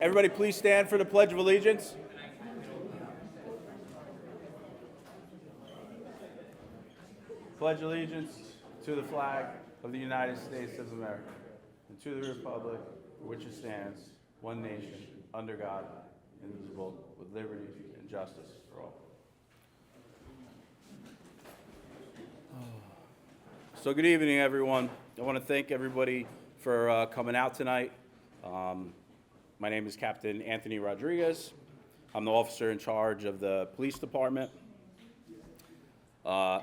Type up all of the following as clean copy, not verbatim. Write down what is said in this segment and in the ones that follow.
Everybody please stand for the Pledge of Allegiance. Pledge allegiance to the flag of the United States of America and to the republic for which it stands, one nation, under God, indivisible, with liberty and justice for all. So good evening, everyone. I want to thank everybody for coming out tonight. My name is Captain Anthony Rodriguez. I'm the officer in charge of the police department. And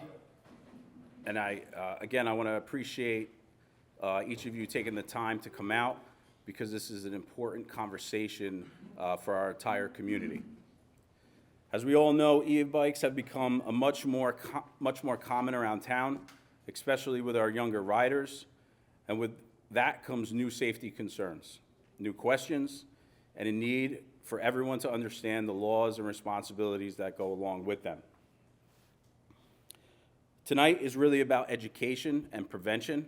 again, I want to appreciate each of you taking the time to come out because this is an important conversation for our entire community. As we all know, e-bikes have become a much more common around town, especially with our younger riders. And with that comes new safety concerns, new questions, and a need for everyone to understand the laws and responsibilities that go along with them. Tonight is really about education and prevention.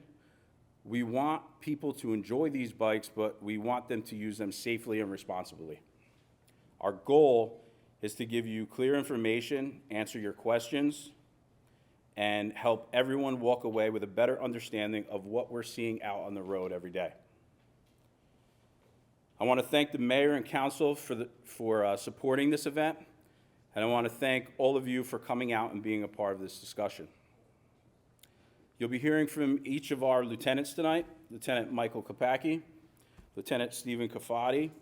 We want people to enjoy these bikes, but we want them to use them safely and responsibly. Our goal is to give you clear information, answer your questions, and help everyone walk away with a better understanding of what we're seeing out on the road every day. I want to thank the mayor and council for supporting this event, and I want to thank all of you for coming out and being a part of this discussion. You'll be hearing from each of our lieutenants tonight, Lieutenant Michael Kopacki, Lieutenant Stephen Cafati,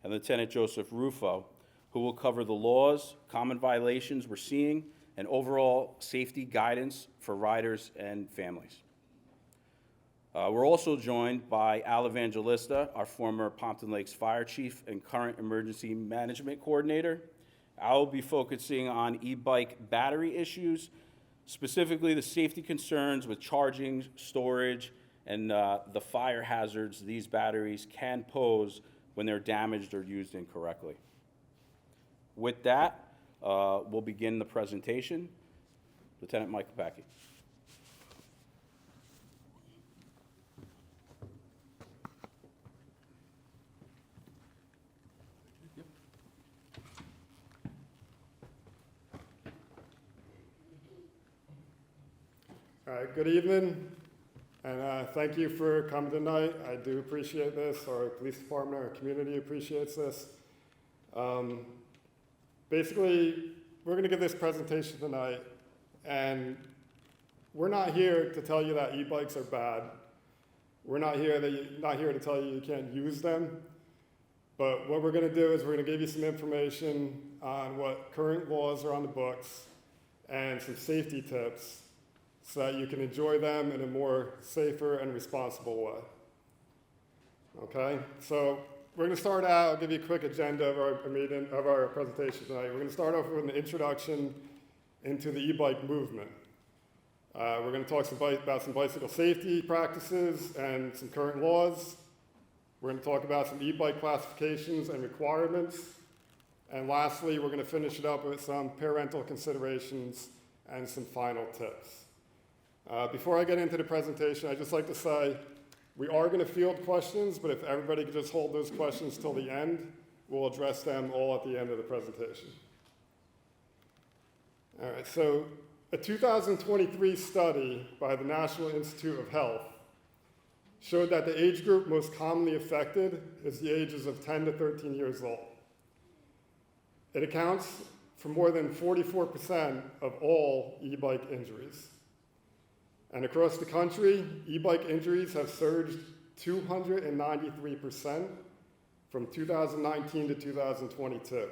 and Lieutenant Joseph Rufo, who will cover the laws, common violations we're seeing, and overall safety guidance for riders and families. We're also joined by Al Evangelista, our former Pompton Lakes Fire Chief and current Emergency Management Coordinator. Al will be focusing on e-bike battery issues, specifically the safety concerns with charging, storage, and the fire hazards these batteries can pose when they're damaged or used incorrectly. With that, we'll begin the presentation. Lieutenant Mike Kopacki. All right, good evening, and thank you for coming tonight. I do appreciate this. Our police department, our community appreciates this. Basically, we're going to give this presentation tonight, and we're not here to tell you that e-bikes are bad. We're not here to tell you you can't use them. But what we're going to do is we're going to give you some information on what current laws are on the books and some safety tips so that you can enjoy them in a more safer and responsible way. Okay, so we're going to start out. I'll give you a quick agenda of our presentation tonight. We're going to start off with an introduction into the e-bike movement. We're going to talk about some bicycle safety practices and some current laws. We're going to talk about some e-bike classifications and requirements. And lastly, we're going to finish it up with some parental considerations and some final tips. Before I get into the presentation, I'd just like to say we are going to field questions, but if everybody could just hold those questions till the end, we'll address them all at the end of the presentation. All right, so a 2023 study by the National Institute of Health showed that the age group most commonly affected is the ages of 10 to 13 years old. It accounts for more than 44% of all e-bike injuries. And across the country, e-bike injuries have surged 293% from 2019 to 2022.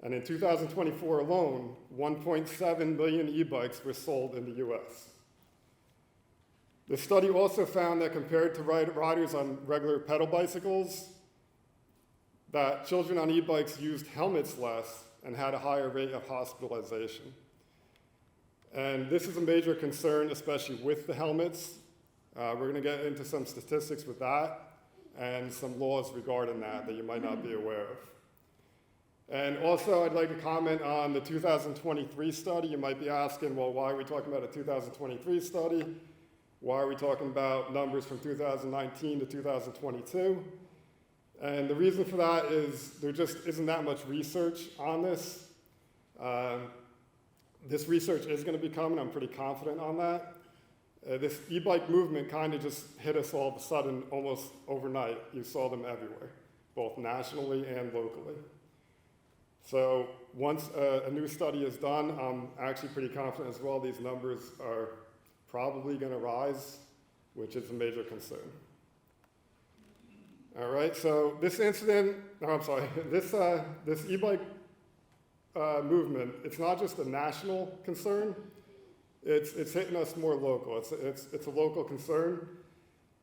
And in 2024 alone, 1.7 million e-bikes were sold in the US. The study also found that compared to riders on regular pedal bicycles, that children on e-bikes used helmets less and had a higher rate of hospitalization. And this is a major concern, especially with the helmets. We're going to get into some statistics with that and some laws regarding that you might not be aware of. And also, I'd like to comment on the 2023 study. You might be asking, well, why are we talking about a 2023 study? Why are we talking about numbers from 2019 to 2022? And the reason for that is there just isn't that much research on this. This research is going to be coming, I'm pretty confident on that. This e-bike movement kind of just hit us all of a sudden, almost overnight. You saw them everywhere, both nationally and locally. So once a new study is done, I'm actually pretty confident as well these numbers are probably going to rise, which is a major concern. All right, so this incident, this e-bike movement, it's not just a national concern, it's hitting us more local. It's a local concern.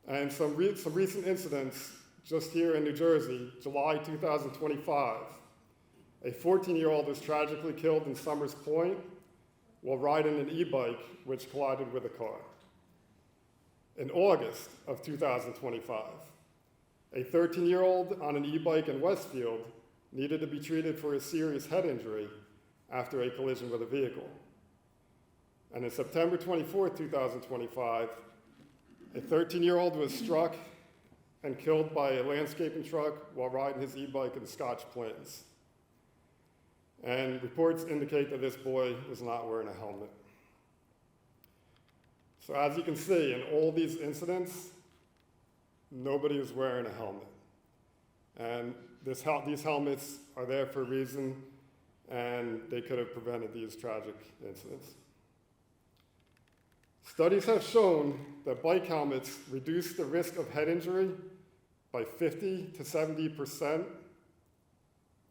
And some recent incidents just here in New Jersey, July 2025, a 14-year-old was tragically killed in Summers Point while riding an e-bike which collided with a car. In August of 2025, a 13-year-old on an e-bike in Westfield needed to be treated for a serious head injury after a collision with a vehicle. And on September 24, 2025, a 13-year-old was struck and killed by a landscaping truck while riding his e-bike in the Scotch Plains. And reports indicate that this boy was not wearing a helmet. So as you can see, in all these incidents, nobody was wearing a helmet. And these helmets are there for a reason, and they could have prevented these tragic incidents. Studies have shown that bike helmets reduce the risk of head injury by 50 to 70%,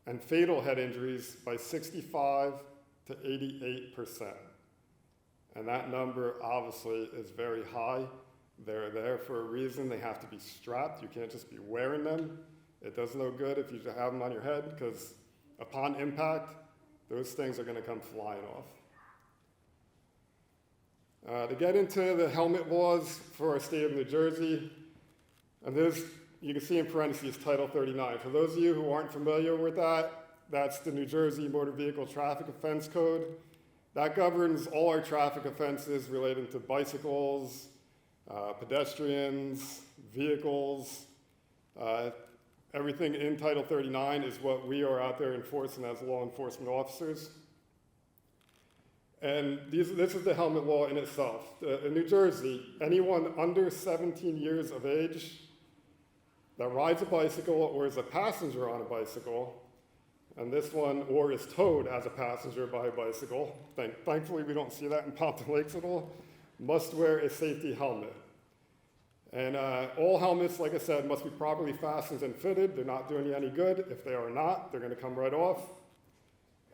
and fatal head injuries by 65 to 88%. And that number obviously is very high. They're there for a reason. They have to be strapped. You can't just be wearing them. It does no good if you just have them on your head, because upon impact, those things are going to come flying off. To get into the helmet laws for our state of New Jersey, and this, you can see in parentheses Title 39. For those of you who aren't familiar with that, that's the New Jersey Motor Vehicle Traffic Offense Code. That governs all our traffic offenses relating to bicycles, pedestrians, vehicles. Everything in Title 39 is what we are out there enforcing as law enforcement officers. And this is the helmet law in itself. In New Jersey, anyone under 17 years of age that rides a bicycle or is a passenger on a bicycle, and this one, or is towed as a passenger by a bicycle, thankfully we don't see that in Pompton Lakes at all, must wear a safety helmet. And all helmets, like I said, must be properly fastened and fitted. They're not doing you any good. If they are not, they're going to come right off.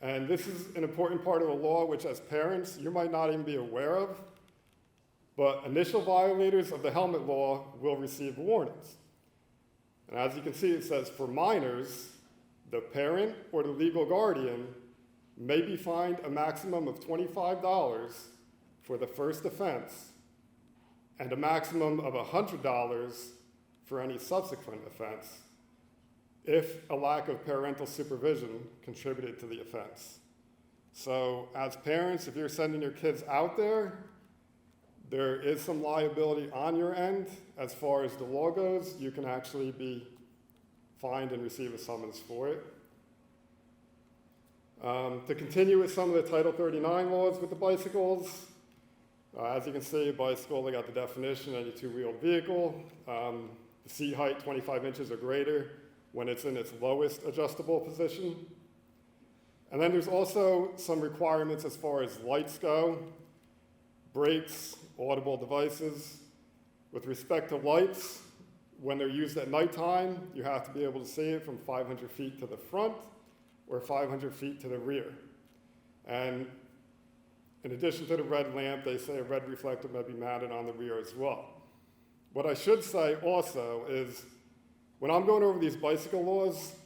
And this is an important part of the law, which as parents, you might not even be aware of, but initial violators of the helmet law will receive warnings. And as you can see, it says for minors, the parent or the legal guardian may be fined a maximum of $25 for the first offense and a maximum of $100 for any subsequent offense if a lack of parental supervision contributed to the offense. So as parents, if you're sending your kids out there, there is some liability on your end. As far as the law goes, you can actually be fined and receive a summons for it. To continue with some of the Title 39 laws with the bicycles, as you can see, a bicycle, they got the definition, any two-wheeled vehicle. The seat height, 25 inches or greater when it's in its lowest adjustable position. And then there's also some requirements as far as lights go, brakes, audible devices. With respect to lights, when they're used at nighttime, you have to be able to see it from 500 feet to the front or 500 feet to the rear. And in addition to the red lamp, they say a red reflector may be mounted on the rear as well. What I should say also is, when I'm going over these bicycle laws,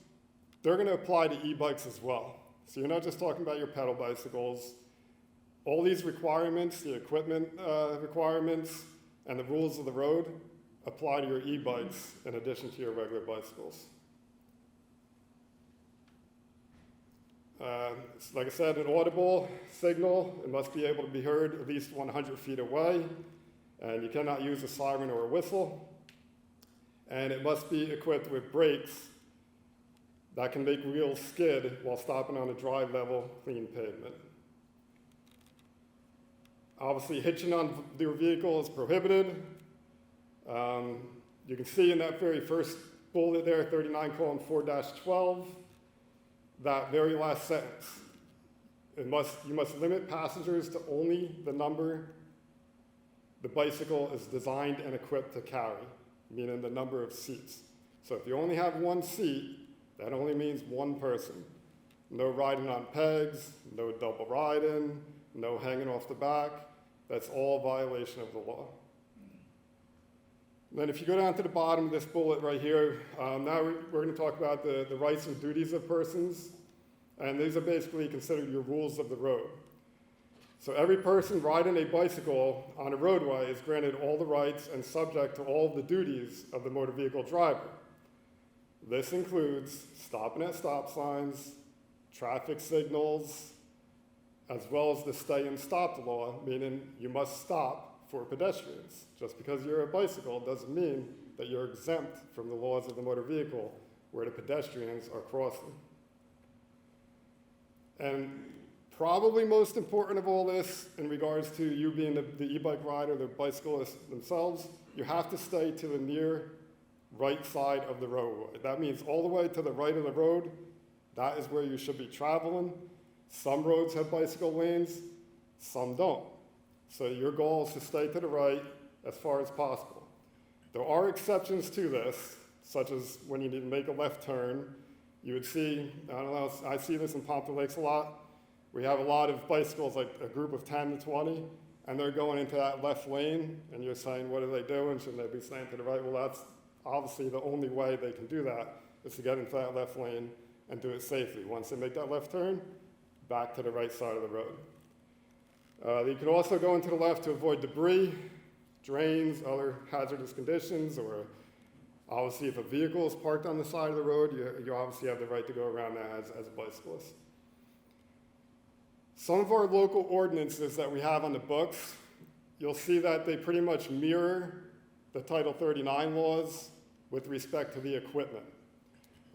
they're going to apply to e-bikes as well. So you're not just talking about your pedal bicycles. All these requirements, the equipment requirements, and the rules of the road apply to your e-bikes in addition to your regular bicycles. Like I said, an audible signal, it must be able to be heard at least 100 feet away, and you cannot use a siren or a whistle. And it must be equipped with brakes that can make wheels skid while stopping on a dry, level, clean pavement. Obviously, hitching on your vehicle is prohibited. You can see in that very first bullet there, 39:4-12, that very last sentence. You must limit passengers to only the number the bicycle is designed and equipped to carry, meaning the number of seats. So if you only have one seat, that only means one person. No riding on pegs, no double riding, no hanging off the back. That's all violation of the law. Then if you go down to the bottom of this bullet right here, now we're going to talk about the rights and duties of persons. And these are basically considered your rules of the road. So every person riding a bicycle on a roadway is granted all the rights and subject to all the duties of the motor vehicle driver. This includes stopping at stop signs, traffic signals, as well as the stay and stop law, meaning you must stop for pedestrians. Just because you're a bicycle doesn't mean that you're exempt from the laws of the motor vehicle where the pedestrians are crossing. And probably most important of all this, in regards to you being the e-bike rider, the bicyclists themselves, you have to stay to the near right side of the roadway. That means all the way to the right of the road, that is where you should be traveling. Some roads have bicycle lanes, some don't. So your goal is to stay to the right as far as possible. There are exceptions to this, such as when you need to make a left turn. You would see, I don't know, I see this in Pompton Lakes a lot. We have a lot of bicycles, like a group of 10 to 20, and they're going into that left lane, and you're saying, what are they doing? Shouldn't they be staying to the right? Well, that's obviously the only way they can do that is to get into that left lane and do it safely. Once they make that left turn, back to the right side of the road. You can also go into the left to avoid debris, drains, other hazardous conditions, or obviously if a vehicle is parked on the side of the road, you obviously have the right to go around that as a bicyclist. Some of our local ordinances that we have on the books, you'll see that they pretty much mirror the Title 39 laws with respect to the equipment.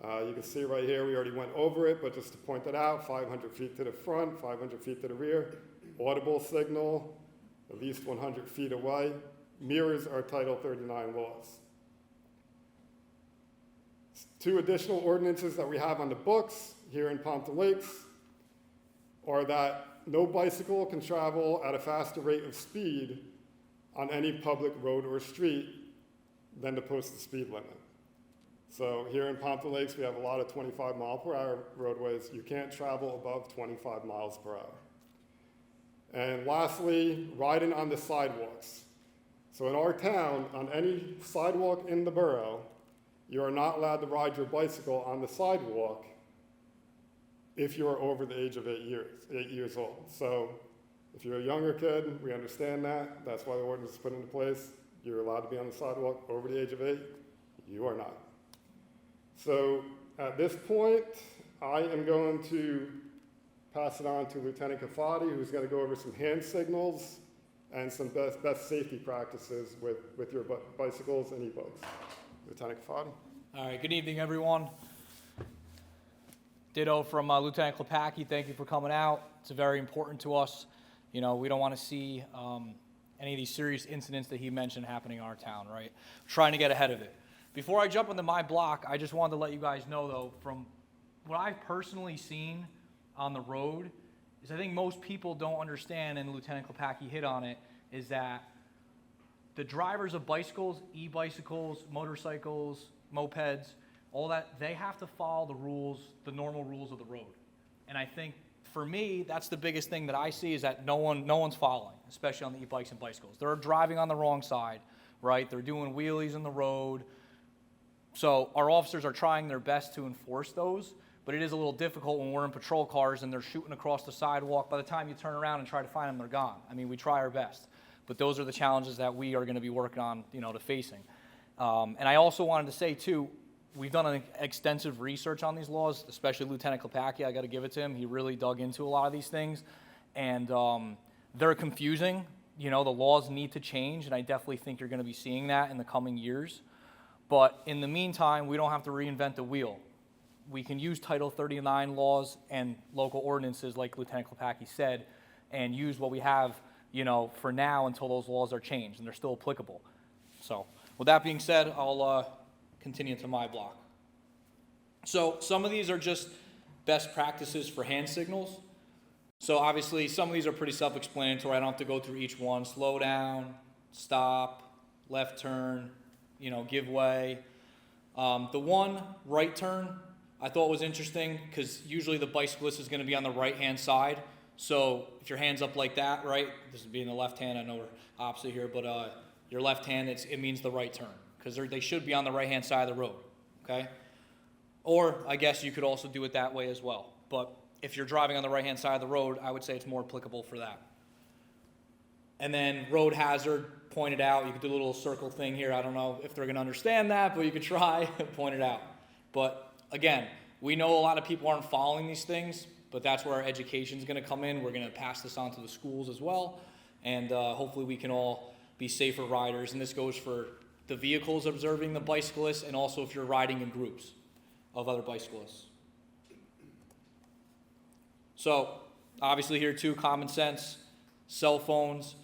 You can see right here, we already went over it, but just to point it out, 500 feet to the front, 500 feet to the rear, audible signal, at least 100 feet away, mirrors our Title 39 laws. Two additional ordinances that we have on the books here in Pompton Lakes are that no bicycle can travel at a faster rate of speed on any public road or street than the posted speed limit. So here in Pompton Lakes, we have a lot of 25-mile-per-hour roadways. You can't travel above 25 miles per hour. And lastly, riding on the sidewalks. So in our town, on any sidewalk in the borough, you are not allowed to ride your bicycle on the sidewalk if you are over the age of 8 years old. So if you're a younger kid, we understand that. That's why the ordinance is put into place. You're allowed to be on the sidewalk over the age of 8. You are not. So at this point, I am going to pass it on to Lieutenant Kafati, who's going to go over some hand signals and some best safety practices with your bicycles and e-bikes. Lieutenant Kafati. All right, good evening, everyone. Ditto from Lieutenant Klepacki. Thank you for coming out. It's very important to us. You know, we don't want to see any of these serious incidents that he mentioned happening in our town, right? We're trying to get ahead of it. Before I jump into my block, I just wanted to let you guys know, though, from what I've personally seen on the road, is I think most people don't understand, and Lieutenant Klepacki hit on it, is that the drivers of bicycles, e-bicycles, motorcycles, mopeds, all that, they have to follow the rules, the normal rules of the road. And I think, for me, that's the biggest thing that I see is that no one's following, especially on the e-bikes and bicycles. They're driving on the wrong side, right? They're doing wheelies in the road. So our officers are trying their best to enforce those, but it is a little difficult when we're in patrol cars and they're shooting across the sidewalk. By the time you turn around and try to find them, they're gone. I mean, we try our best. But those are the challenges that we are going to be working on, to facing. And I also wanted to say, too, we've done an extensive research on these laws, especially Lieutenant Klepacki. I got to give it to him. He really dug into a lot of these things. And they're confusing. The laws need to change, and I definitely think you're going to be seeing that in the coming years. But in the meantime, we don't have to reinvent the wheel. we can use Title 39 laws and local ordinances, like Lieutenant Klepacki said, and use what we have, for now until those laws are changed, and they're still applicable. So, with that being said, I'll continue to my block. So, some of these are just best practices for hand signals. So, obviously, some of these are pretty self-explanatory. I don't have to go through each one. Slow down, stop, left turn, give way. The one, right turn, I thought was interesting because usually the bicyclist is going to be on the right-hand side. So if your hand's up like that, right, this would be in the left hand. I know we're opposite here, but your left hand, it means the right turn because they should be on the right-hand side of the road, okay? Or I guess you could also do it that way as well. But if you're driving on the right-hand side of the road, I would say it's more applicable for that. And then road hazard, pointed out. You could do a little circle thing here. I don't know if they're going to understand that, but you could try and point it out. But again, we know a lot of people aren't following these things, but that's where our education is going to come in. We're going to pass this on to the schools as well, and hopefully we can all be safer riders. And this goes for the vehicles observing the bicyclists, and also if you're riding in groups of other bicyclists. So obviously here too, common sense, cell phones,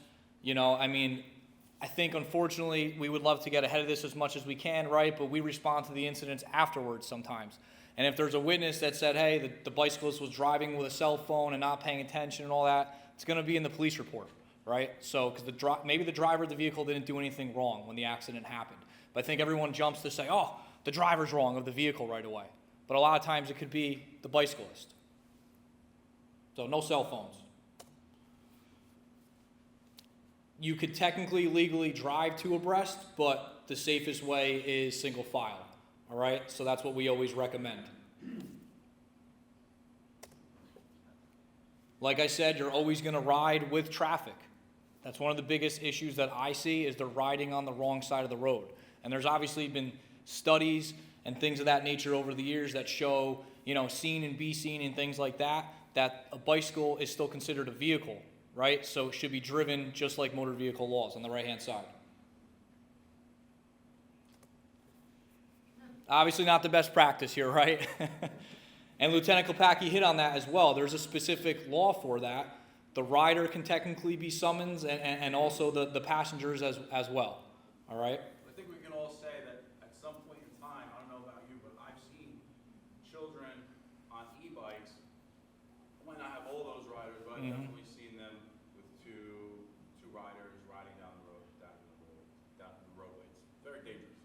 I think, unfortunately, we would love to get ahead of this as much as we can, right? But we respond to the incidents afterwards sometimes. And if there's a witness that said, hey, the bicyclist was driving with a cell phone and not paying attention and all that, it's going to be in the police report, right? So, because maybe the driver of the vehicle didn't do anything wrong when the accident happened. But I think everyone jumps to say, oh, the driver's wrong of the vehicle right away. But a lot of times it could be the bicyclist. So, no cell phones. You could technically, legally drive two abreast, but the safest way is single file, all right? So that's what we always recommend. Like I said, you're always going to ride with traffic. That's one of the biggest issues that I see is they're riding on the wrong side of the road. And there's obviously been studies and things of that nature over the years that show, seen and be seen and things like that, that a bicycle is still considered a vehicle. Right? So it should be driven just like motor vehicle laws on the right-hand side. Obviously not the best practice here, right? And Lieutenant Klepacki hit on that as well. There's a specific law for that. The rider can technically be summoned and also the passengers as well. All right? I think we can all say that at some point in time, I don't know about you, but I've seen children on e-bikes. I might not have all those riders, but I've definitely seen them with two riders riding down the roadway. It's very dangerous.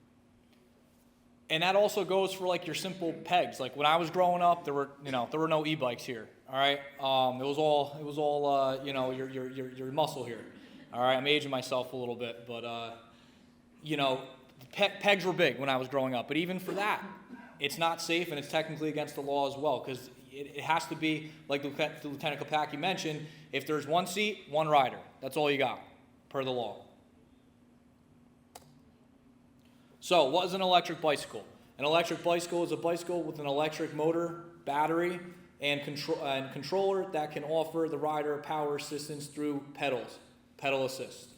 And that also goes for like your simple pegs. Like when I was growing up, there were no e-bikes here. All right, it was all your muscle here. All right, I'm aging myself a little bit, but pegs were big when I was growing up. But even for that, it's not safe, and it's technically against the law as well, because it has to be, like Lieutenant Klepacki mentioned, if there's one seat, one rider. That's all you got, per the law. So, what is an electric bicycle? An electric bicycle is a bicycle with an electric motor, battery, and controller that can offer the rider power assistance through pedal assist,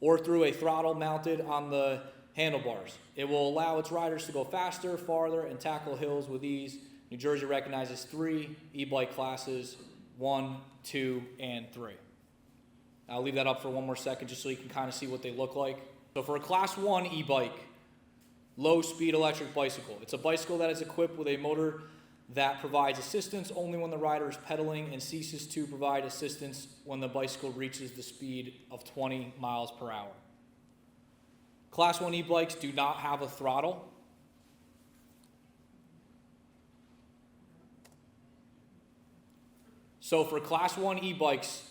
or through a throttle mounted on the handlebars. It will allow its riders to go faster, farther, and tackle hills with ease. New Jersey recognizes 3 e-bike classes, 1, 2, and 3. I'll leave that up for one more second just so you can kind of see what they look like. So for a Class 1 e-bike, low-speed electric bicycle, it's a bicycle that is equipped with a motor that provides assistance only when the rider is pedaling and ceases to provide assistance when the bicycle reaches the speed of 20 miles per hour. Class 1 e-bikes do not have a throttle. So for Class 1 e-bikes,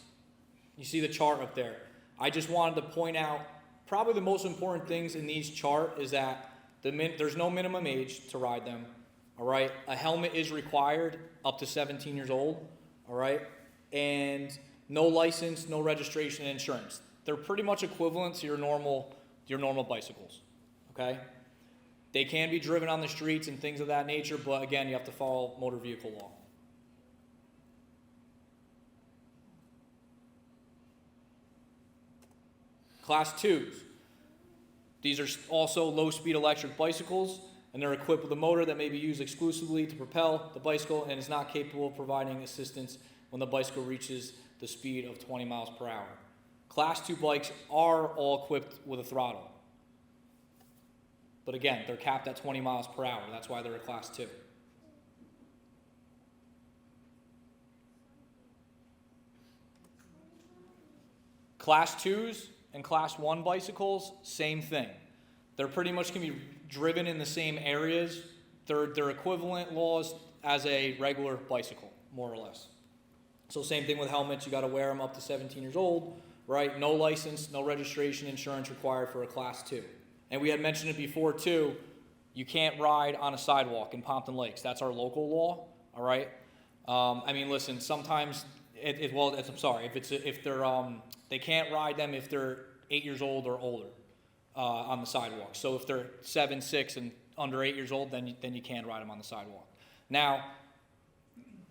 you see the chart up there. I just wanted to point out probably the most important things in these chart is that there's no minimum age to ride them. All right, a helmet is required up to 17 years old, all right, and no license, no registration, and insurance. They're pretty much equivalent to your normal bicycles, okay? They can be driven on the streets and things of that nature, but again, you have to follow motor vehicle law. Class 2s. These are also low-speed electric bicycles. and they're equipped with a motor that may be used exclusively to propel the bicycle and is not capable of providing assistance when the bicycle reaches the speed of 20 miles per hour. Class 2 bikes are all equipped with a throttle. But again, they're capped at 20 miles per hour. That's why they're a Class 2. Class 2s and Class 1 bicycles, same thing. They're pretty much can be driven in the same areas. They're equivalent laws as a regular bicycle, more or less. So same thing with helmets. You got to wear them up to 17 years old, right? No license, no registration, insurance required for a Class 2. And we had mentioned it before too. You can't ride on a sidewalk in Pompton Lakes. That's our local law. All right. I mean, listen. Sometimes they can't ride them if they're 8 years old or older on the sidewalk. So if they're 7, 6, and under 8 years old, then you can ride them on the sidewalk. Now,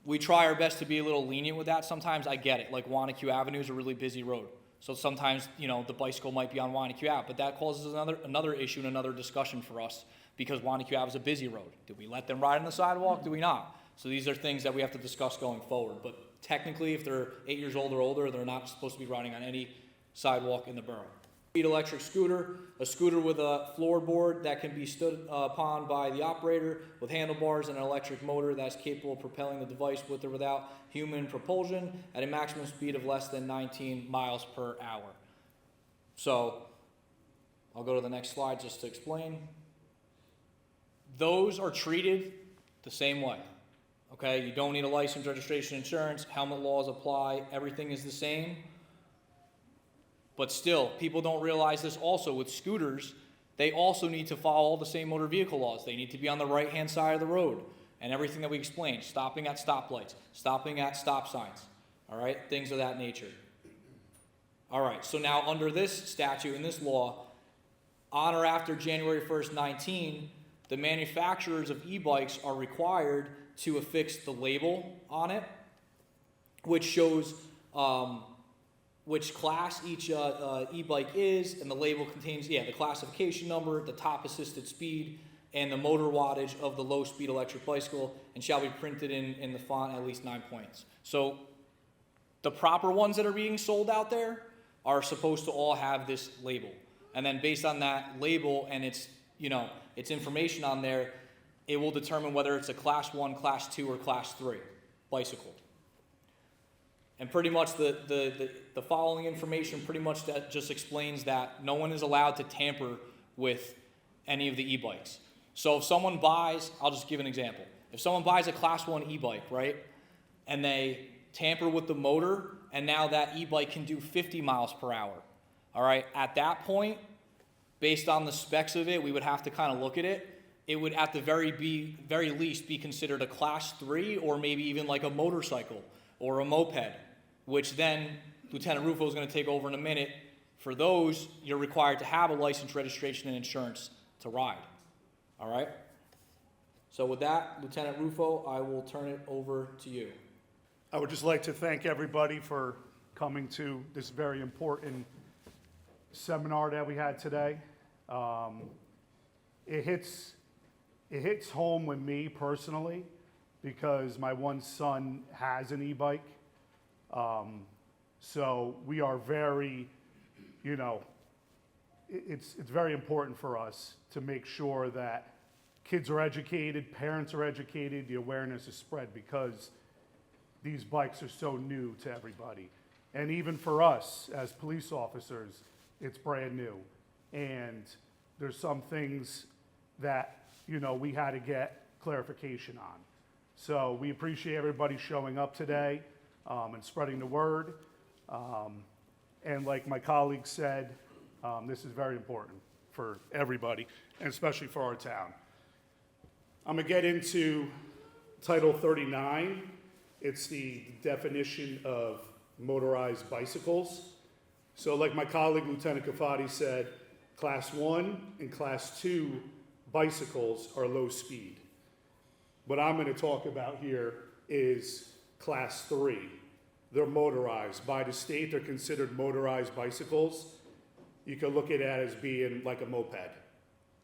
we try our best to be a little lenient with that. Sometimes I get it. Like Wanacue Avenue is a really busy road. So sometimes, the bicycle might be on Wanacue Ave, but that causes another issue and another discussion for us because Wanacue Ave is a busy road. Do we let them ride on the sidewalk? Do we not? So these are things that we have to discuss going forward. But technically, if they're 8 years old or older, they're not supposed to be riding on any sidewalk in the borough. Electric scooter, a scooter with a floorboard that can be stood upon by the operator with handlebars and an electric motor that's capable of propelling the device with or without human propulsion at a maximum speed of less than 19 miles per hour. So I'll go to the next slide just to explain. Those are treated the same way. Okay, you don't need a license, registration, insurance, helmet laws apply, everything is the same. But still, people don't realize this also with scooters, they also need to follow all the same motor vehicle laws. They need to be on the right-hand side of the road and everything that we explained, stopping at stoplights, stopping at stop signs, all right, things of that nature. All right, so now under this statute and this law, on or after January 1st, 19, the manufacturers of e-bikes are required to affix the label on it, which shows which class each e-bike is, and the label contains, the classification number, the top assisted speed, and the motor wattage of the low-speed electric bicycle, and shall be printed in the font at least 9 points. So the proper ones that are being sold out there are supposed to all have this label. And then based on that label and its information on there, it will determine whether it's a Class 1, Class 2, or Class 3 bicycle. And pretty much the following information pretty much that just explains that no one is allowed to tamper with any of the e-bikes. So if someone buys, I'll just give an example. If someone buys a Class 1 e-bike, right, and they tamper with the motor, and now that e-bike can do 50 miles per hour, all right, at that point, based on the specs of it, we would have to kind of look at it. It would at the very least be considered a Class 3 or maybe even like a motorcycle or a moped, which then Lieutenant Rufo is going to take over in a minute. For those, you're required to have a license, registration, and insurance to ride. All right? So with that, Lieutenant Rufo, I will turn it over to you. I would just like to thank everybody for coming to this very important seminar that we had today. It hits home with me personally because my one son has an e-bike. So we are very, it's very important for us to make sure that kids are educated, parents are educated, the awareness is spread because these bikes are so new to everybody. And even for us as police officers, it's brand new. And there's some things that, we had to get clarification on. So we appreciate everybody showing up today and spreading the word. And like my colleague said, this is very important for everybody, and especially for our town. I'm gonna get into Title 39. It's the definition of motorized bicycles. So like my colleague, Lieutenant Cafati said, Class 1 and Class 2 bicycles are low speed. What I'm gonna talk about here is Class 3. They're motorized. By the state, they're considered motorized bicycles. You can look at it as being like a moped.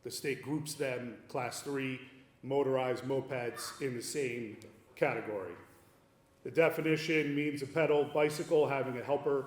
the state groups them, Class 3 motorized mopeds, in the same category. The definition means a pedal bicycle having a helper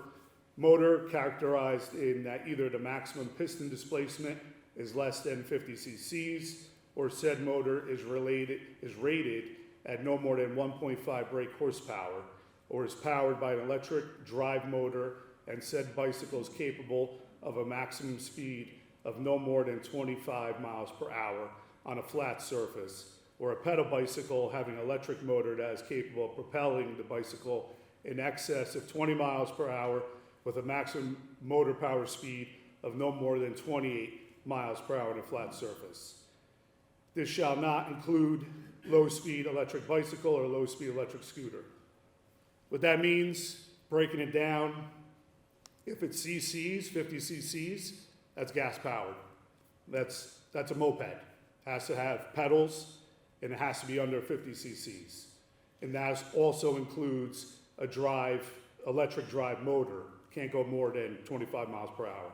motor characterized in that either the maximum piston displacement is less than 50 cc's, or said motor is rated at no more than 1.5 brake horsepower, or is powered by an electric drive motor, and said bicycle is capable of a maximum speed of no more than 25 miles per hour on a flat surface, or a pedal bicycle having an electric motor that is capable of propelling the bicycle in excess of 20 miles per hour with a maximum motor power speed of no more than 28 miles per hour on a flat surface. This shall not include low-speed electric bicycle or low-speed electric scooter. What that means, breaking it down, if it's cc's, 50 cc's, that's gas-powered. That's a moped. Has to have pedals, and it has to be under 50 cc's. And that also includes a electric drive motor. Can't go more than 25 miles per hour.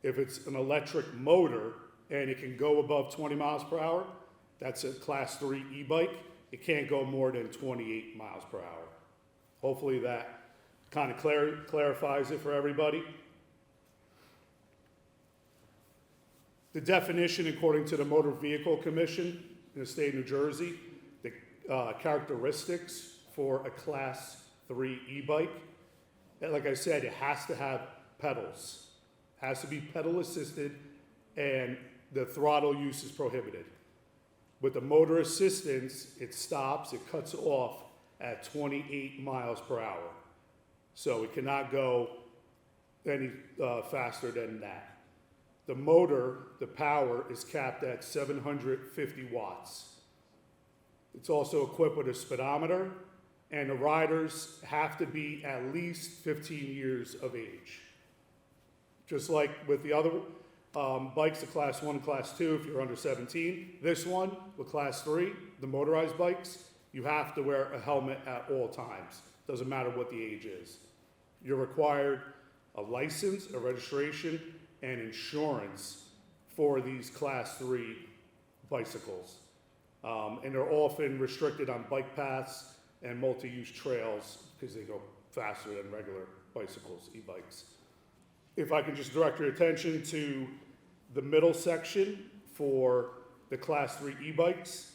If it's an electric motor and it can go above 20 miles per hour, that's a Class 3 e-bike. It can't go more than 28 miles per hour. Hopefully that kind of clarifies it for everybody. The definition, according to the Motor Vehicle Commission in the state of New Jersey, the characteristics for a Class 3 e-bike, like I said, it has to have pedals. It has to be pedal assisted, and the throttle use is prohibited. With the motor assistance, it stops, it cuts off at 28 miles per hour. So it cannot go any faster than that. The motor, the power, is capped at 750 watts. It's also equipped with a speedometer, and the riders have to be at least 15 years of age. Just like with the other bikes, the Class 1 and Class 2, if you're under 17. This one, with Class 3, the motorized bikes, you have to wear a helmet at all times. Doesn't matter what the age is. You're required a license, a registration, and insurance for these Class 3 bicycles. And they're often restricted on bike paths and multi-use trails because they go faster than regular bicycles, e-bikes. If I can just direct your attention to the middle section for the Class 3 e-bikes,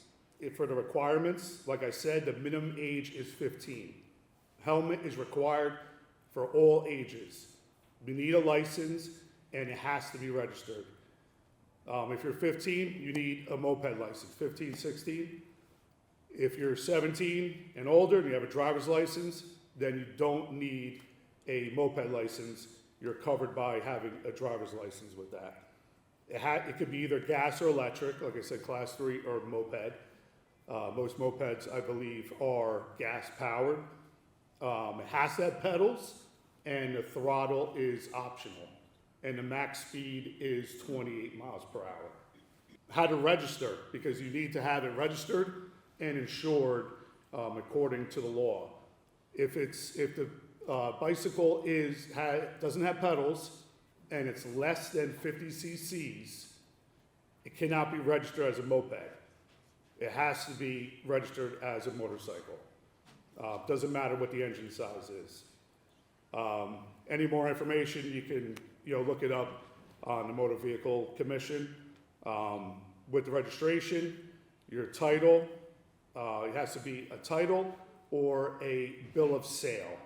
for the requirements, like I said, the minimum age is 15. Helmet is required for all ages. You need a license, and it has to be registered. If you're 15, you need a moped license, 15, 16. If you're 17 and older and you have a driver's license, then you don't need a moped license. You're covered by having a driver's license with that. It could be either gas or electric, like I said, Class 3 or moped. Most mopeds, I believe, are gas powered. It has to have pedals, and the throttle is optional. And the max speed is 28 miles per hour. How to register, because you need to have it registered and insured according to the law. If the bicycle doesn't have pedals and it's less than 50 cc's, it cannot be registered as a moped. It has to be registered as a motorcycle. Doesn't matter what the engine size is. Any more information, you can look it up on the Motor Vehicle Commission. With the registration, your title, it has to be a title or a bill of sale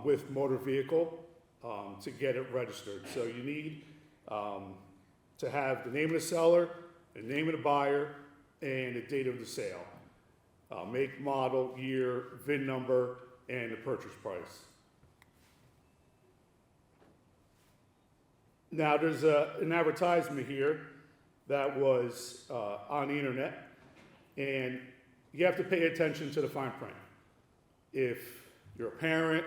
with motor vehicle to get it registered. So you need to have the name of the seller, the name of the buyer, and the date of the sale. Make, model, year, VIN number, and the purchase price. Now there's an advertisement here that was on the internet, and you have to pay attention to the fine print. If you're a parent,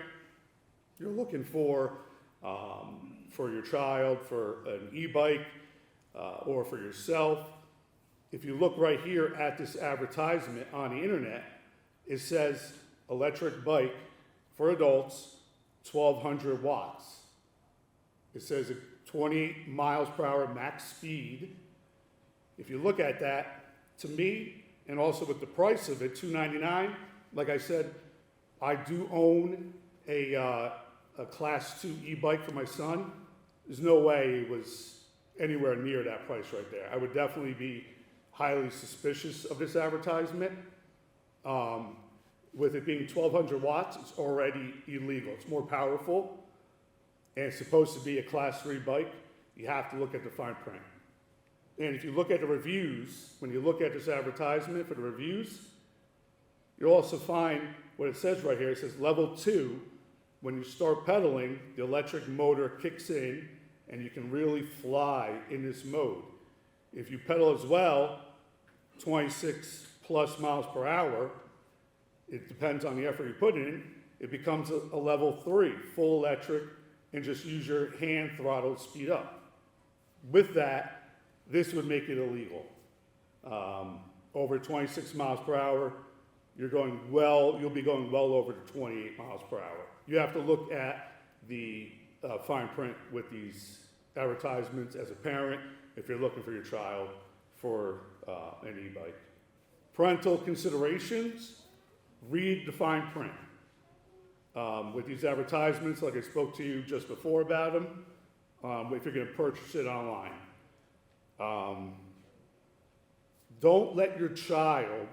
you're looking for your child, for an e-bike, or for yourself, if you look right here at this advertisement on the internet, it says electric bike for adults, 1,200 watts. It says 28 miles per hour max speed, If you look at that, to me, and also with the price of it, $299, like I said, I do own a Class 2 e-bike for my son. There's no way it was anywhere near that price right there. I would definitely be highly suspicious of this advertisement. With it being 1,200 watts, it's already illegal. It's more powerful, and it's supposed to be a Class 3 bike. You have to look at the fine print. And if you look at the reviews, when you look at this advertisement for the reviews, you'll also find what it says right here. It says level 2, when you start pedaling, the electric motor kicks in and you can really fly in this mode. If you pedal as well, 26 plus miles per hour, it depends on the effort you put in, it becomes a level 3, full electric, and just use your hand throttle to speed up. With that, this would make it illegal. Over 26 miles per hour, you'll be going well over the 28 miles per hour. You have to look at the fine print with these advertisements as a parent if you're looking for your child for an e-bike. Parental considerations, read the fine print. With these advertisements, like I spoke to you just before about them, if you're gonna purchase it online. Don't let your child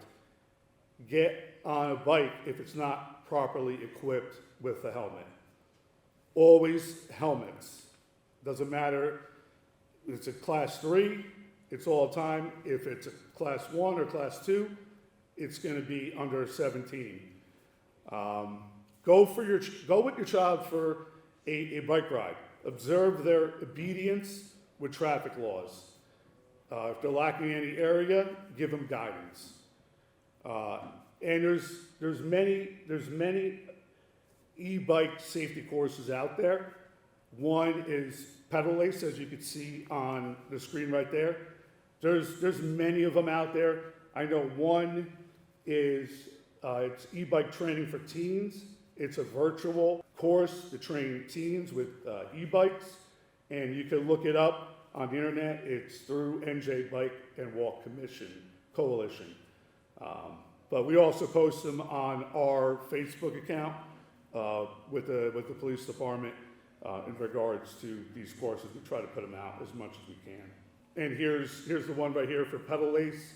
get on a bike if it's not properly equipped with a helmet. Always helmets. Doesn't matter if it's a Class 3, it's all the time. If it's a Class 1 or Class 2, it's going to be under 17. Go with your child for a bike ride. Observe their obedience with traffic laws. If they're lacking any area, give them guidance. And there's many e-bike safety courses out there. One is Pedal Lace, as you can see on the screen right there. There's many of them out there. I know one is it's e-bike training for teens. It's a virtual course to train teens with e-bikes, and you can look it up on the internet. It's through NJ Bike and Walk Coalition. But we also post them on our Facebook account with the police department in regards to these courses. We try to put them out as much as we can. And here's the one right here for Pedal Lace.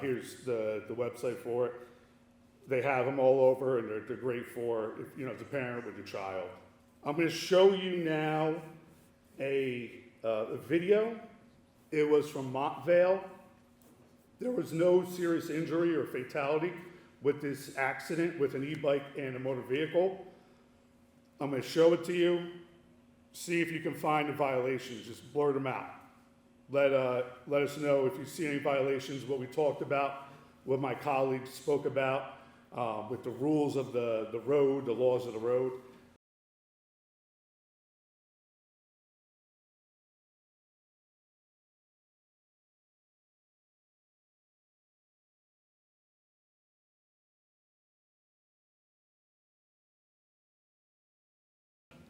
Here's the website for it. They have them all over, and they're great for, if, as a parent with your child. I'm going to show you now a video. It was from Montvale. There was no serious injury or fatality with this accident with an e-bike and a motor vehicle. I'm going to show it to you. See if you can find the violations. Just blurt them out. Let us know if you see any violations, what we talked about, what my colleagues spoke about, with the rules of the road, the laws of the road.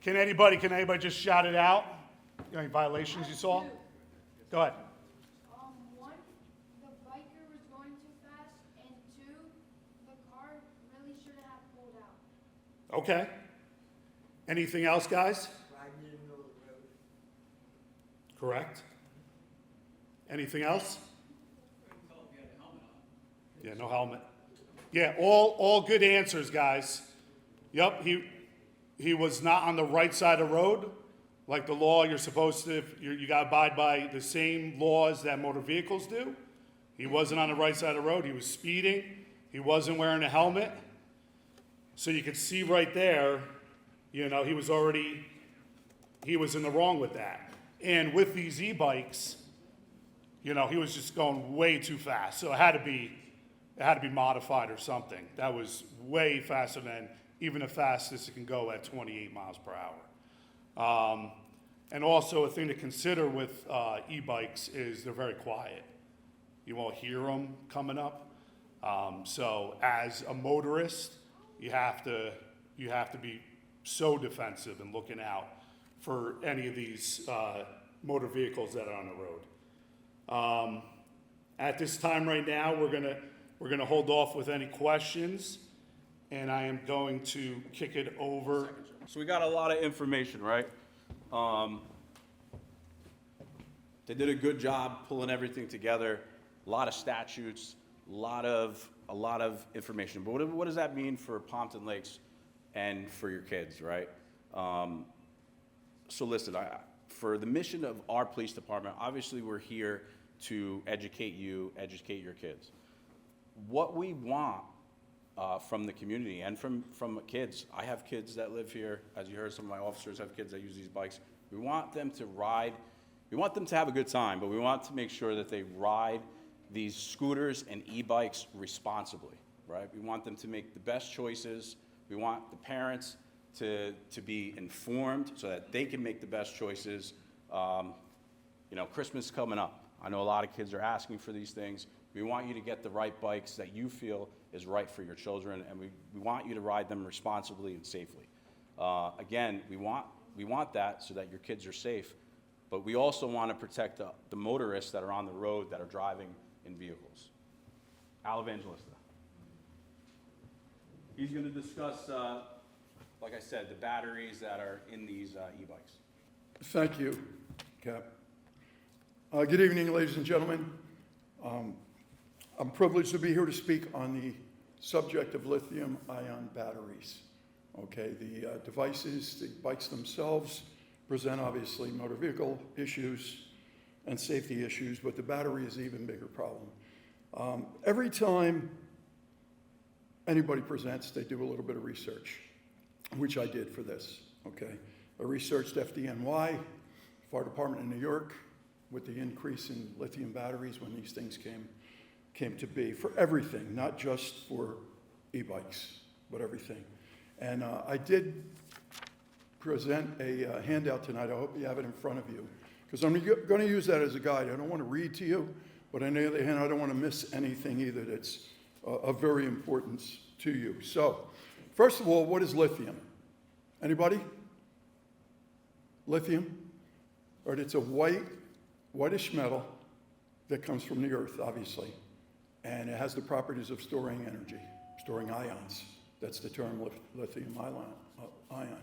Can anybody just shout it out? Any violations you saw? Go ahead. One, the biker was going too fast, and two, the car really should have pulled out. Okay. Anything else, guys? Riding in the middle of the road. Correct. Anything else? Yeah, no helmet. Yeah, all good answers, guys. Yep, he was not on the right side of the road. Like the law, you're supposed to, you got to abide by the same laws that motor vehicles do. He wasn't on the right side of the road. He was speeding. He wasn't wearing a helmet. So you could see right there, he was in the wrong with that. And with these e-bikes, he was just going way too fast. So it had to be modified or something. That was way faster than even the fastest it can go at 28 miles per hour. And also a thing to consider with e-bikes is they're very quiet. You won't hear them coming up. So as a motorist, you have to be so defensive and looking out for any of these motor vehicles that are on the road. At this time right now, we're gonna hold off with any questions, and I am going to kick it over. So we got a lot of information, right? They did a good job pulling everything together, a lot of statutes, a lot of information. But what does that mean for Pompton Lakes and for your kids, right? So listen, for the mission of our police department, obviously we're here to educate you, educate your kids. What we want from the community and from kids, I have kids that live here, as you heard, some of my officers have kids that use these bikes. We want them to ride, we want them to have a good time, but we want to make sure that they ride these scooters and e-bikes responsibly, right? We want them to make the best choices. We want the parents to be informed so that they can make the best choices. You know, Christmas is coming up. I know a lot of kids are asking for these things. We want you to get the right bikes that you feel is right for your children, and we want you to ride them responsibly and safely. Again, we want that so that your kids are safe, but we also want to protect the motorists that are on the road that are driving in vehicles. Al Evangelista. He's going to discuss, like I said, the batteries that are in these e-bikes. Thank you, Cap. Good evening, ladies and gentlemen. I'm privileged to be here to speak on the subject of lithium-ion batteries. Okay, the devices, the bikes themselves present obviously motor vehicle issues and safety issues, but the battery is an even bigger problem. Every time anybody presents, they do a little bit of research, which I did for this, okay? I researched FDNY, Fire Department in New York, with the increase in lithium batteries when these things came to be, for everything, not just for e-bikes, but everything. And I did present a handout tonight. I hope you have it in front of you, because I'm going to use that as a guide. I don't want to read to you, but on the other hand, I don't want to miss anything either that's of very importance to you. So, first of all, what is lithium? Anybody? Lithium? All right, it's a whitish metal that comes from the earth, obviously, and it has the properties of storing energy, storing ions. That's the term lithium ion.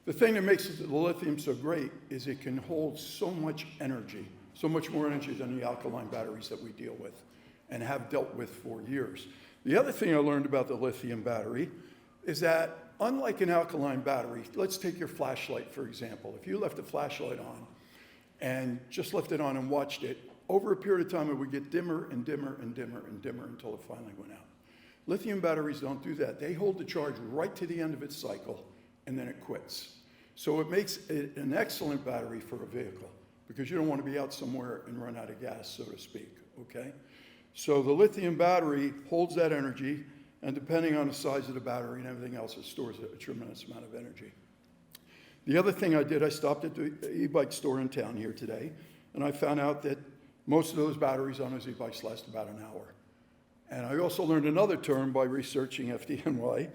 The thing that makes the lithium so great is it can hold so much energy, so much more energy than the alkaline batteries that we deal with and have dealt with for years. The other thing I learned about the lithium battery is that unlike an alkaline battery, let's take your flashlight, for example. If you left the flashlight on and just left it on and watched it, over a period of time it would get dimmer and dimmer and dimmer and dimmer until it finally went out. Lithium batteries don't do that. They hold the charge right to the end of its cycle, and then it quits. So it makes it an excellent battery for a vehicle, because you don't want to be out somewhere and run out of gas, so to speak, okay? So the lithium battery holds that energy, and depending on the size of the battery and everything else, it stores a tremendous amount of energy. The other thing I did, I stopped at the e-bike store in town here today, and I found out that most of those batteries on those e-bikes last about an hour. And I also learned another term by researching FDNY,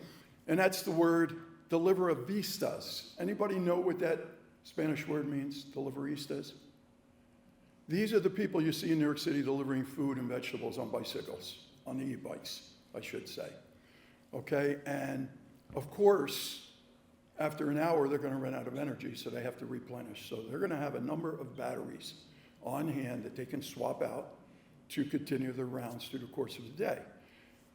and that's the word deliveristas. Anybody know what that Spanish word means, deliveristas? These are the people you see in New York City delivering food and vegetables on bicycles, on the e-bikes, I should say. Okay, and of course, after an hour, they're going to run out of energy, so they have to replenish. So they're going to have a number of batteries on hand that they can swap out to continue their rounds through the course of the day.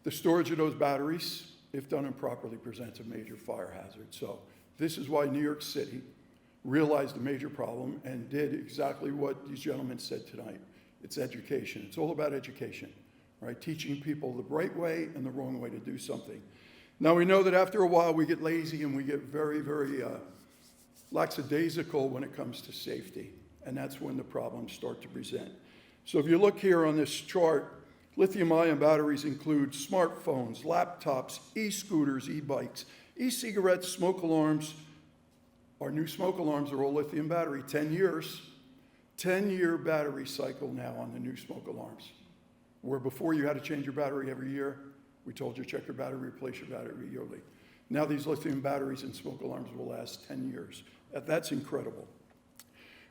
The storage of those batteries, if done improperly, presents a major fire hazard. So this is why New York City realized the major problem and did exactly what these gentlemen said tonight. It's education. It's all about education, right? Teaching people the right way and the wrong way to do something. Now we know that after a while we get lazy and we get very, very lackadaisical when it comes to safety. And that's when the problems start to present. So if you look here on this chart, lithium-ion batteries include smartphones, laptops, e-scooters, e-bikes, e-cigarettes, smoke alarms. Our new smoke alarms are all lithium battery, 10 years. 10-year battery cycle now on the new smoke alarms. Where before you had to change your battery every year, we told you check your battery, replace your battery yearly. Now these lithium batteries and smoke alarms will last 10 years. That's incredible.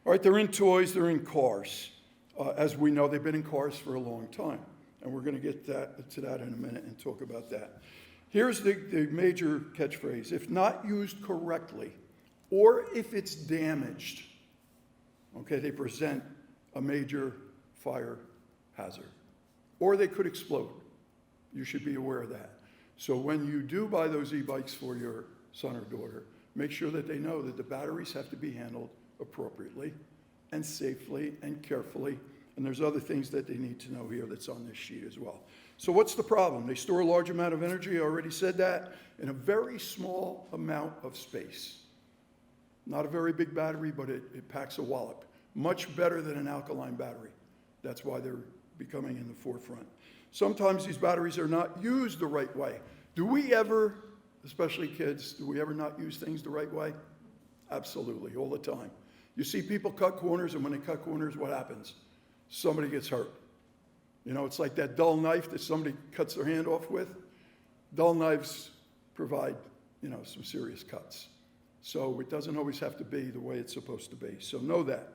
All right, they're in toys, they're in cars. As we know, they've been in cars for a long time, and we're going to get to that in a minute and talk about that. Here's the major catchphrase: if not used correctly, or if it's damaged, okay, they present a major fire hazard, or they could explode. You should be aware of that. So when you do buy those e-bikes for your son or daughter, make sure that they know that the batteries have to be handled appropriately and safely and carefully. And there's other things that they need to know here that's on this sheet as well. So what's the problem? They store a large amount of energy, I already said that, in a very small amount of space. Not a very big battery, but it packs a wallop. Much better than an alkaline battery. That's why they're becoming in the forefront. Sometimes these batteries are not used the right way. Do we ever, especially kids, do we ever not use things the right way? Absolutely, all the time. You see people cut corners, and when they cut corners, what happens? Somebody gets hurt. You know, it's like that dull knife that somebody cuts their hand off with. Dull knives provide, you know, some serious cuts. So it doesn't always have to be the way it's supposed to be. So know that.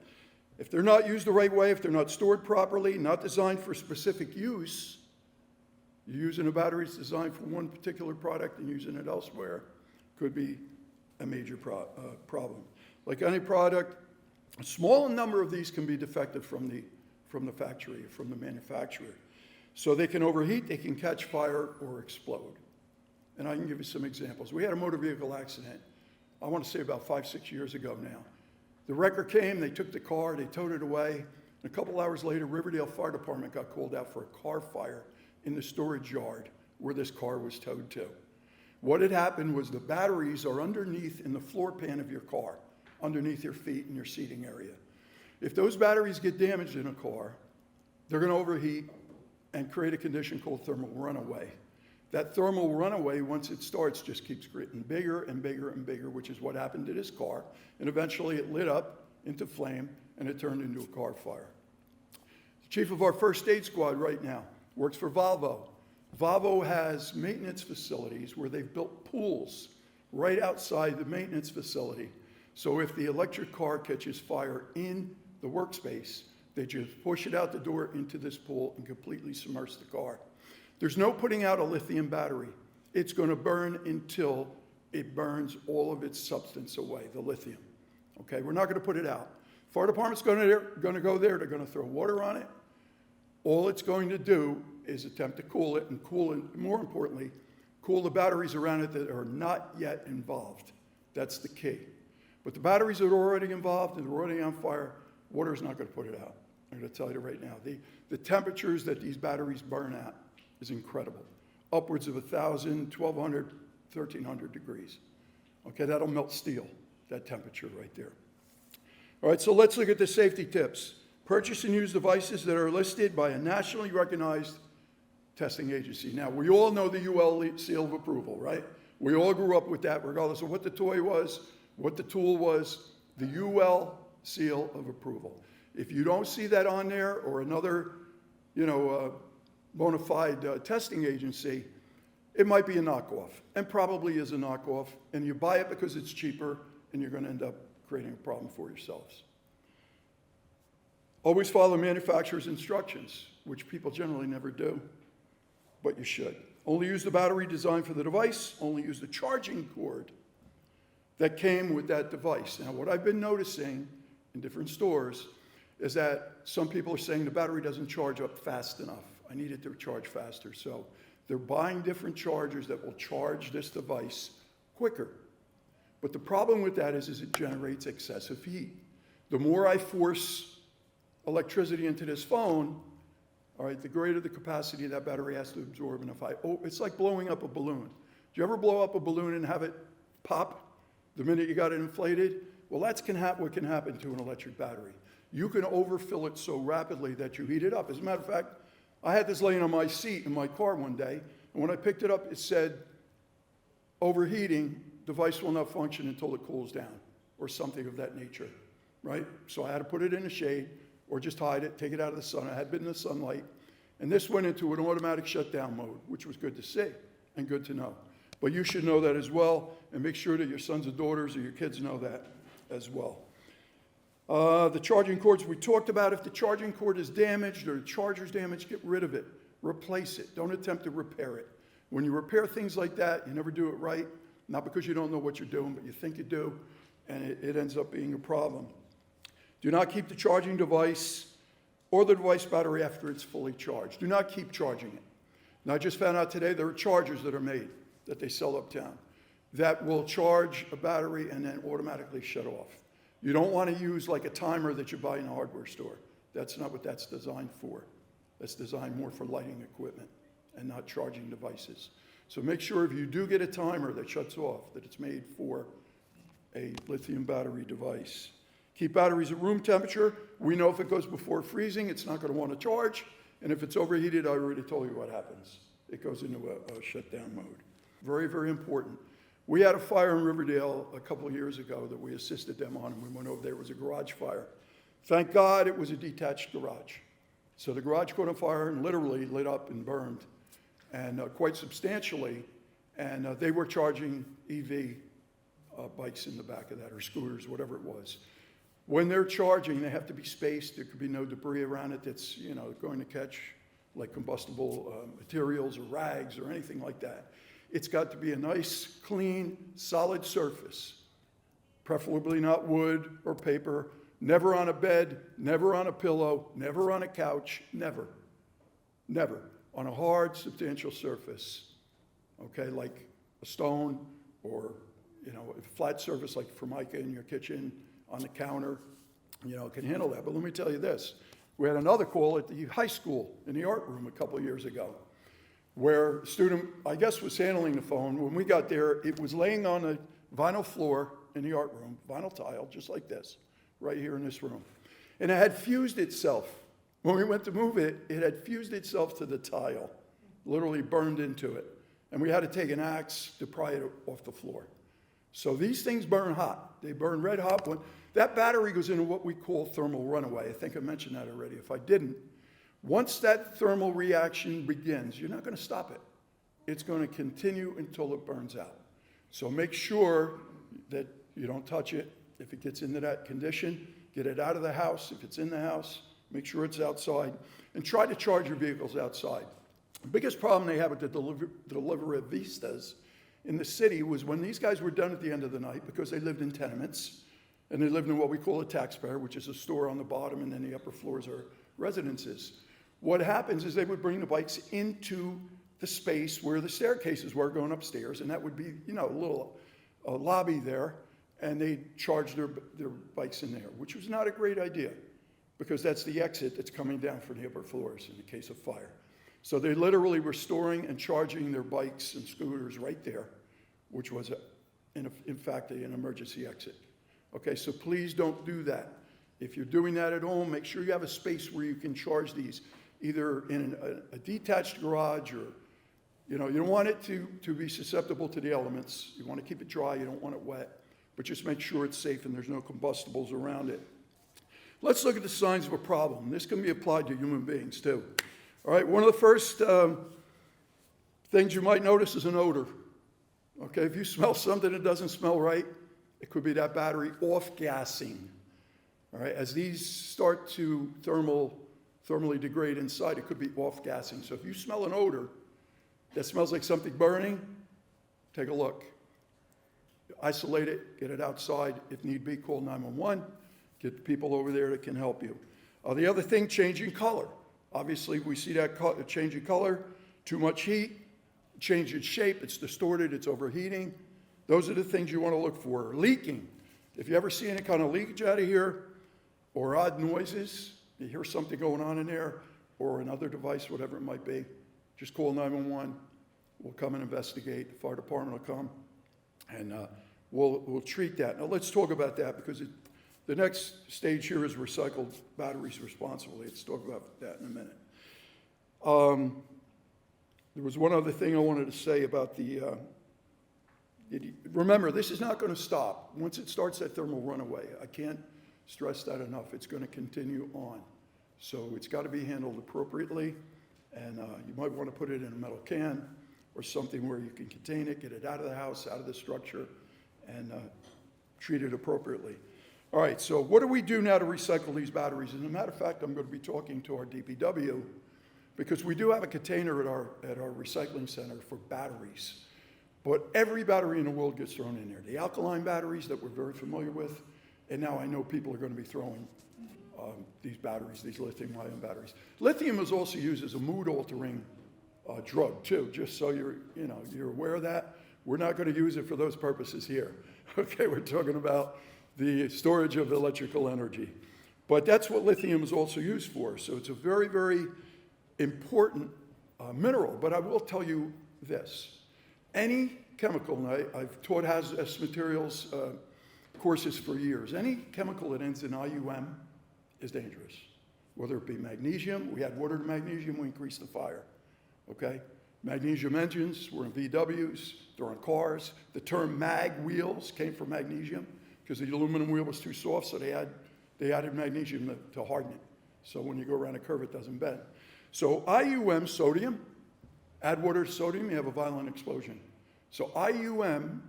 If they're not used the right way, if they're not stored properly, not designed for specific use, you're using a battery that's designed for one particular product and using it elsewhere, could be a major problem. Like any product, a small number of these can be defective from the factory, from the manufacturer. So they can overheat, they can catch fire, or explode. And I can give you some examples. We had a motor vehicle accident, I want to say about 5-6 years ago now. The wrecker came, they took the car, they towed it away. And a couple hours later, Riverdale Fire Department got called out for a car fire in the storage yard where this car was towed to. What had happened was the batteries are underneath in the floor pan of your car, underneath your feet and your seating area. If those batteries get damaged in a car, they're going to overheat and create a condition called thermal runaway. That thermal runaway, once it starts, just keeps getting bigger and bigger and bigger, which is what happened to this car. And eventually it lit up into flame and it turned into a car fire. The chief of our first aid squad right now works for Volvo. Volvo has maintenance facilities where they've built pools right outside the maintenance facility. So if the electric car catches fire in the workspace, they just push it out the door into this pool and completely submerge the car. There's no putting out a lithium battery. It's going to burn until it burns all of its substance away, the lithium. Okay, we're not going to put it out. Fire department's going to go there. They're going to throw water on it. All it's going to do is attempt to cool it, and more importantly, cool the batteries around it that are not yet involved. That's the key. But the batteries that are already involved and are already on fire, water is not going to put it out. I'm going to tell you right now. The temperatures that these batteries burn at is incredible. Upwards of 1,000, 1,200, 1,300 degrees. Okay, that'll melt steel, that temperature right there. All right, so let's look at the safety tips. Purchase and use devices that are listed by a nationally recognized testing agency. Now, we all know the UL seal of approval, right? We all grew up with that, regardless of what the toy was, what the tool was, the UL seal of approval. If you don't see that on there, or another, bona fide testing agency, it might be a knockoff, and probably is a knockoff, and you buy it because it's cheaper, and you're going to end up creating a problem for yourselves. Always follow manufacturer's instructions, which people generally never do, but you should. Only use the battery designed for the device. Only use the charging cord that came with that device. Now, what I've been noticing in different stores is that some people are saying the battery doesn't charge up fast enough. I need it to charge faster. So they're buying different chargers that will charge this device quicker. But the problem with that is it generates excessive heat. The more I force electricity into this phone, all right, the greater the capacity that battery has to absorb. And it's like blowing up a balloon. Do you ever blow up a balloon and have it pop the minute you got it inflated? Well, that's what can happen to an electric battery. You can overfill it so rapidly that you heat it up. As a matter of fact, I had this laying on my seat in my car one day, and when I picked it up, it said, overheating, device will not function until it cools down, or something of that nature, right? So I had to put it in the shade, or just hide it, take it out of the sun. I had been in the sunlight, and this went into an automatic shutdown mode, which was good to see and good to know. But you should know that as well, and make sure that your sons and daughters or your kids know that as well. The charging cords we talked about. If the charging cord is damaged or the charger's damaged, get rid of it. Replace it. Don't attempt to repair it. When you repair things like that, you never do it right. Not because you don't know what you're doing, but you think you do, and it ends up being a problem. Do not keep the charging device or the device battery after it's fully charged. Do not keep charging it. Now, I just found out today there are chargers that are made that they sell uptown that will charge a battery and then automatically shut off. You don't want to use like a timer that you buy in a hardware store. That's not what that's designed for. That's designed more for lighting equipment and not charging devices. So make sure if you do get a timer that shuts off, that it's made for a lithium battery device. Keep batteries at room temperature. We know if it goes before freezing, it's not going to want to charge. And if it's overheated, I already told you what happens. It goes into a shutdown mode. Very, very important. We had a fire in Riverdale a couple of years ago that we assisted them on, and we went over there. It was a garage fire. Thank God it was a detached garage. So the garage caught on fire and literally lit up and burned, and quite substantially. And they were charging EV bikes in the back of that, or scooters, whatever it was. When they're charging, they have to be spaced. There could be no debris around it that's, going to catch like combustible materials or rags or anything like that. It's got to be a nice, clean, solid surface, preferably not wood or paper, never on a bed, never on a pillow, never on a couch, never, never. On a hard, substantial surface, okay, like a stone or, a flat surface like Formica in your kitchen, on the counter, can handle that. But let me tell you this. We had another call at the high school in the art room a couple of years ago where a student, I guess, was handling the phone. When we got there, it was laying on a vinyl floor in the art room, vinyl tile, just like this, right here in this room. And it had fused itself. When we went to move it, it had fused itself to the tile, literally burned into it. And we had to take an axe to pry it off the floor. So these things burn hot. They burn red hot. When that battery goes into what we call thermal runaway. I think I mentioned that already. If I didn't, once that thermal reaction begins, you're not going to stop it. It's going to continue until it burns out. So make sure that you don't touch it. If it gets into that condition, get it out of the house. If it's in the house, make sure it's outside. And try to charge your vehicles outside. The biggest problem they have with the Deliveristas in the city was when these guys were done at the end of the night, because they lived in tenements, and they lived in what we call a taxpayer, which is a store on the bottom, and then the upper floors are residences. What happens is they would bring the bikes into the space where the staircases were going upstairs, and that would be, a little lobby there, and they'd charge their bikes in there, which was not a great idea, because that's the exit that's coming down from the upper floors in the case of fire. So they literally were storing and charging their bikes and scooters right there, which was, in fact, an emergency exit. Okay, so please don't do that. If you're doing that at home, make sure you have a space where you can charge these, either in a detached garage or, you don't want it to be susceptible to the elements. You want to keep it dry, you don't want it wet, but just make sure it's safe and there's no combustibles around it. Let's look at the signs of a problem. This can be applied to human beings too. All right, one of the first things you might notice is an odor. Okay, if you smell something that doesn't smell right, it could be that battery off-gassing. All right, as these start to thermally degrade inside, it could be off-gassing. So if you smell an odor that smells like something burning, take a look. Isolate it, get it outside. If need be, call 911. Get people over there that can help you. The other thing, changing color. Obviously, we see that change in color, too much heat, change in shape, it's distorted, it's overheating. Those are the things you want to look for. Leaking. If you ever see any kind of leakage out of here, or odd noises, you hear something going on in there, or another device, whatever it might be, just call 911. We'll come and investigate. The fire department will come, and we'll treat that. Now, let's talk about that, because the next stage here is recycled batteries responsibly. Let's talk about that in a minute. There was one other thing I wanted to say about remember, this is not going to stop. Once it starts that thermal runaway, I can't stress that enough. It's going to continue on. So it's got to be handled appropriately, and you might want to put it in a metal can or something where you can contain it, get it out of the house, out of the structure, and treat it appropriately. All right, so what do we do now to recycle these batteries? As a matter of fact, I'm going to be talking to our DPW because we do have a container at our recycling center for batteries. But every battery in the world gets thrown in there. The alkaline batteries that we're very familiar with, and now I know people are going to be throwing these batteries, these lithium-ion batteries. Lithium is also used as a mood-altering drug too, just so you're aware of that. We're not going to use it for those purposes here. Okay, we're talking about the storage of electrical energy. But that's what lithium is also used for. So it's a very, very important mineral. But I will tell you this. Any chemical, and I've taught hazardous materials courses for years, any chemical that ends in IUM is dangerous. Whether it be magnesium, we add water to magnesium, we increase the fire. Okay? Magnesium engines were in VWs, they're on cars. The term mag wheels came from magnesium because the aluminum wheel was too soft, so they added magnesium to harden it. So when you go around a curve, it doesn't bend. So IUM, sodium, add water to sodium, you have a violent explosion. So IUM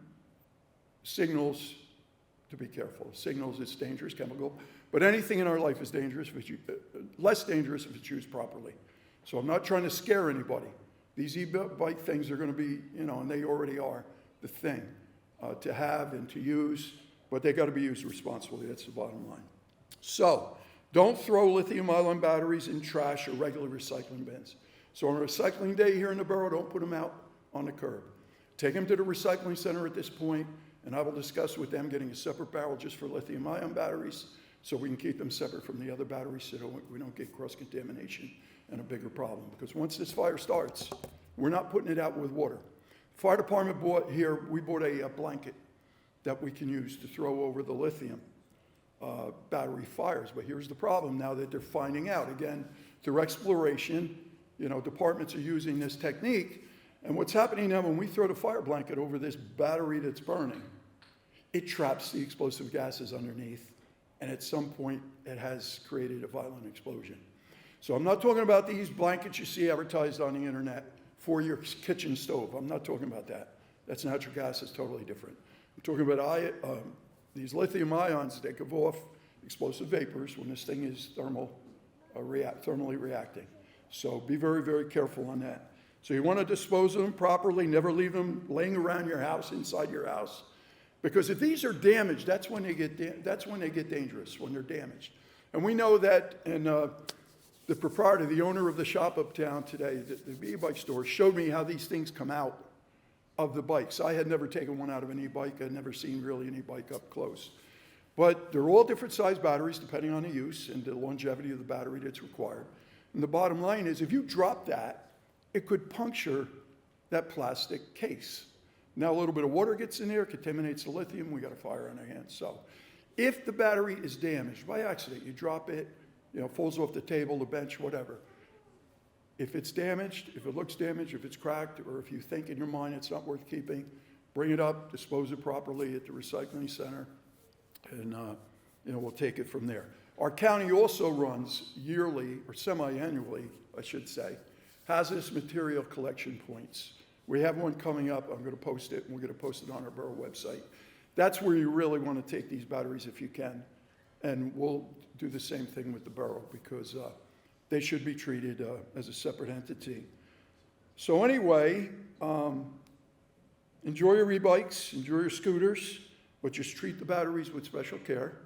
signals to be careful. Signals it's dangerous chemical, but anything in our life is dangerous, less dangerous if it's used properly. So I'm not trying to scare anybody. These e-bike things are going to be, and they already are the thing to have and to use, but they got to be used responsibly. That's the bottom line. So don't throw lithium-ion batteries in trash or regular recycling bins. So on a recycling day here in the borough, don't put them out on the curb. Take them to the recycling center at this point, and I will discuss with them getting a separate barrel just for lithium-ion batteries so we can keep them separate from the other batteries so we don't get cross-contamination and a bigger problem. Because once this fire starts, we're not putting it out with water. Fire department we bought a blanket that we can use to throw over the lithium battery fires. But here's the problem now that they're finding out. Again, through exploration, departments are using this technique. And what's happening now when we throw the fire blanket over this battery that's burning, it traps the explosive gases underneath. And at some point, it has created a violent explosion. So I'm not talking about these blankets you see advertised on the internet for your kitchen stove. I'm not talking about that. That's natural gas. It's totally different. I'm talking about these lithium ions that give off explosive vapors when this thing is thermally reacting. So be very, very careful on that. So you want to dispose of them properly. Never leave them laying around your house, inside your house. Because if these are damaged, that's when they get dangerous, when they're damaged. And we know that, and the proprietor, the owner of the shop uptown today, the e-bike store, showed me how these things come out of the bikes. I had never taken one out of an e-bike. I'd never seen really an e-bike up close. But they're all different size batteries depending on the use and the longevity of the battery that's required. And the bottom line is if you drop that, it could puncture that plastic case. Now a little bit of water gets in there, contaminates the lithium, we got a fire on our hands. So if the battery is damaged by accident, you drop it, falls off the table, the bench, whatever. If it's damaged, if it looks damaged, if it's cracked, or if you think in your mind it's not worth keeping, bring it up, dispose it properly at the recycling center, and we'll take it from there. Our county also runs yearly, or semi-annually, I should say, hazardous material collection points. We have one coming up. I'm going to post it, and we're going to post it on our borough website. That's where you really want to take these batteries if you can. And we'll do the same thing with the borough because they should be treated as a separate entity. So anyway, enjoy your e-bikes, enjoy your scooters, but just treat the batteries with special care,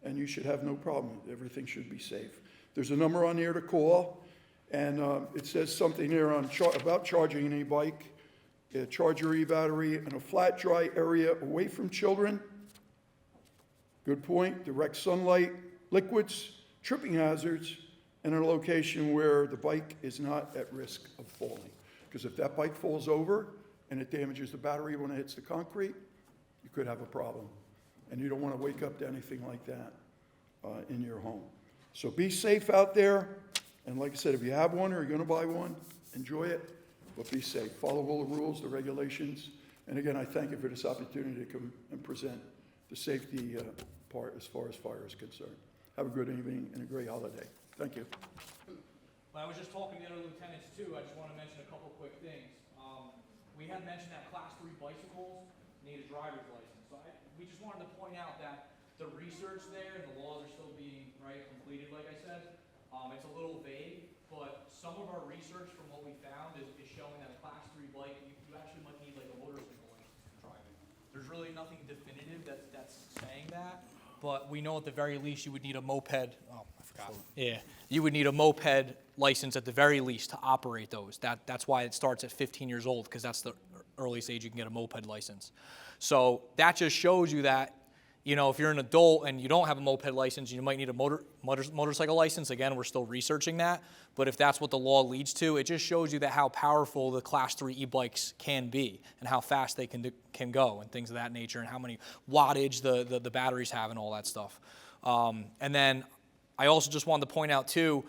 and you should have no problem. Everything should be safe. There's a number on there to call, and it says something there about charging an e-bike. Charge your e-battery in a flat, dry area away from children. Good point. Direct sunlight, liquids, tripping hazards, and in a location where the bike is not at risk of falling. Because if that bike falls over and it damages the battery when it hits the concrete, you could have a problem. And you don't want to wake up to anything like that in your home. So be safe out there. And like I said, if you have one or you're going to buy one, enjoy it. But be safe. Follow all the rules, the regulations. And again, I thank you for this opportunity to come and present the safety part as far as fire is concerned. Have a good evening and a great holiday. Thank you. When I was just talking to the other lieutenants too, I just want to mention a couple quick things. We had mentioned that Class 3 bicycles need a driver's license. So we just wanted to point out that the research there and the laws are still being, right, completed, like I said. It's a little vague, but some of our research from what we found is showing that a class 3 bike, you actually might need like a motorcycle license to drive it. There's really nothing definitive that's saying that, but we know at the very least you would need a moped. Oh, I forgot. Yeah, you would need a moped license at the very least to operate those. That's why it starts at 15 years old, because that's the earliest age you can get a moped license. So that just shows you that, you know, if you're an adult and you don't have a moped license, you might need a motorcycle license. Again, we're still researching that. But if that's what the law leads to, it just shows you that how powerful the Class 3 e-bikes can be and how fast they can go and things of that nature and how many wattage the batteries have and all that stuff. And then I also just wanted to point out, too,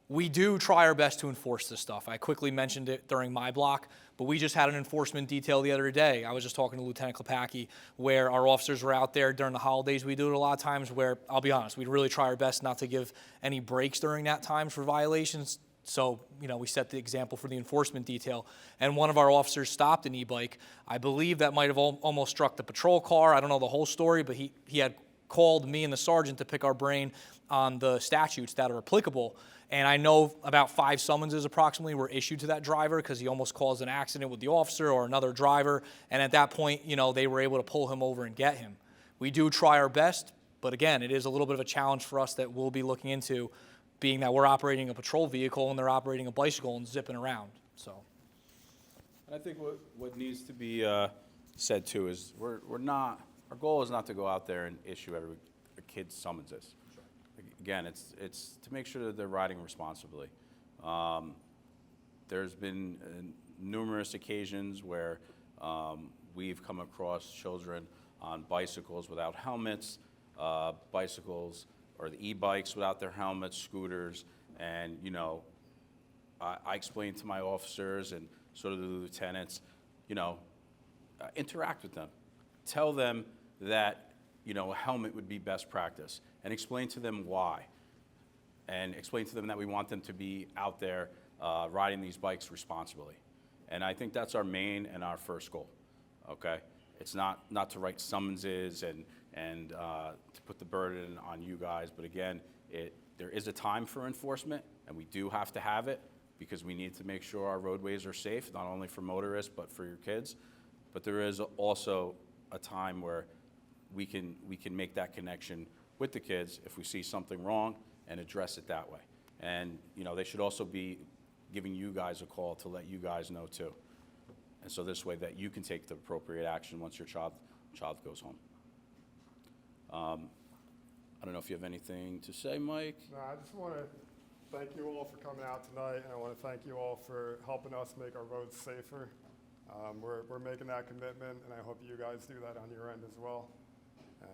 we do try our best to enforce this stuff. I quickly mentioned it during my block, but we just had an enforcement detail the other day. I was just talking to Lieutenant Klepacki, where our officers were out there during the holidays. We do it a lot of times where, I'll be honest, we really try our best not to give any breaks during that time for violations. So, you know, we set the example for the enforcement detail. And one of our officers stopped an e-bike. I believe that might have almost struck the patrol car. I don't know the whole story, but he had called me and the sergeant to pick our brain on the statutes that are applicable. And I know about 5 summonses approximately were issued to that driver because he almost caused an accident with the officer or another driver. And at that point, you know, they were able to pull him over and get him. We do try our best, but again, it is a little bit of a challenge for us that we'll be looking into, being that we're operating a patrol vehicle and they're operating a bicycle and zipping around. So, And I think what needs to be said too is we're not, our goal is not to go out there and issue every kid's summonses. Again, it's to make sure that they're riding responsibly. There's been numerous occasions where we've come across children on bicycles without helmets, bicycles or the e-bikes without their helmets, scooters, and you know, I explain to my officers and sort of the lieutenants, you know, interact with them, tell them that, you know, a helmet would be best practice, and explain to them why, and explain to them that we want them to be out there riding these bikes responsibly. And I think that's our main and our first goal, okay? It's not to write summonses and to put the burden on you guys, but again, there is a time for enforcement, and we do have to have it because we need to make sure our roadways are safe, not only for motorists, but for your kids. But there is also a time where we can make that connection with the kids if we see something wrong and address it that way. And you know, they should also be giving you guys a call to let you guys know too. And so this way that you can take the appropriate action once your child goes home. I don't know if you have anything to say, Mike? No, I just want to thank you all for coming out tonight, and I want to thank you all for helping us make our roads safer. We're making that commitment, and I hope you guys do that on your end as well.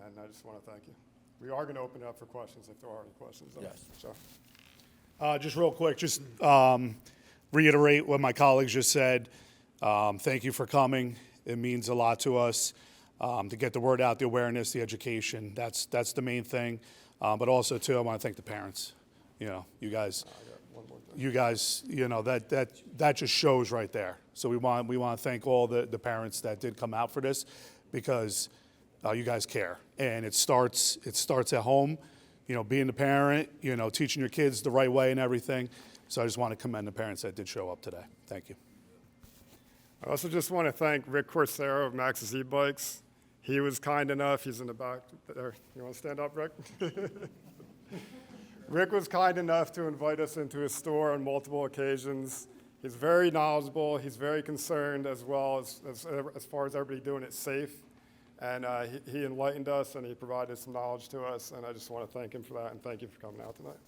And I just want to thank you. We are going to open it up for questions if there are any questions. Though. Yes. So. Just real quick, just reiterate what my colleagues just said. Thank you for coming. It means a lot to us to get the word out, the awareness, the education. That's the main thing. But also, too, I want to thank the parents. You know, you guys, you know, that just shows right there. So we want to thank all the parents that did come out for this because you guys care. And it starts at home. You know, being the parent, you know, teaching your kids the right way and everything. So I just want to commend the parents that did show up today. Thank you. I also just want to thank Rick Corsaro of Max's E-Bikes. He was kind enough, he's in the back there. You want to stand up, Rick? Rick was kind enough to invite us into his store on multiple occasions. He's very knowledgeable, he's very concerned as well as far as everybody doing it safe. And he enlightened us and he provided some knowledge to us, and I just want to thank him for that and thank you for coming out tonight.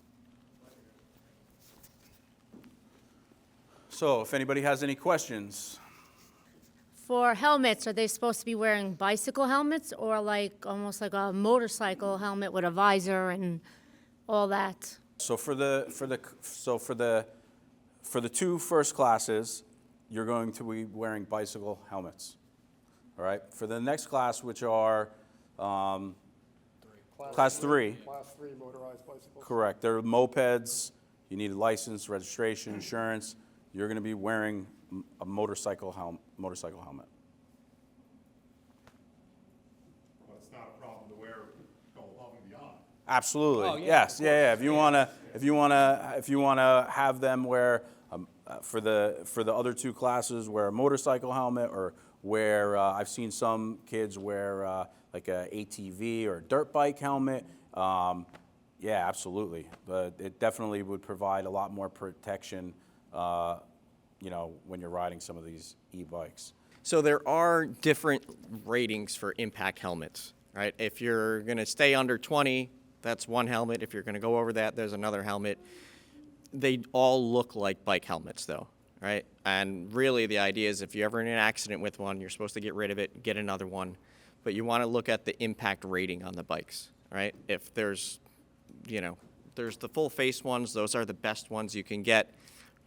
So if anybody has any questions. For helmets, are they supposed to be wearing bicycle helmets or like almost like a motorcycle helmet with a visor and all that? So for the 2 first classes, you're going to be wearing bicycle helmets. All right. For the next class, which are class 3. Class 3 motorized bicycles. Correct. They're mopeds. You need a license, registration, insurance. You're going to be wearing a motorcycle helmet. Well, it's not a problem to wear Absolutely. Oh, yeah, Yes. of Yeah. Yeah. If you wanna have them wear for the other two classes, wear a motorcycle helmet, or wear I've seen some kids wear like a ATV or a dirt bike helmet. Yeah, absolutely. But it definitely would provide a lot more protection, when you're riding some of these e-bikes. So there are different ratings for impact helmets, right? If you're going to stay under 20, that's one helmet. If you're going to go over that, there's another helmet. They all look like bike helmets, though, right? And really, the idea is if you're ever in an accident with one, you're supposed to get rid of it, get another one. But you want to look at the impact rating on the bikes, right? If there's, there's the full face ones, those are the best ones you can get.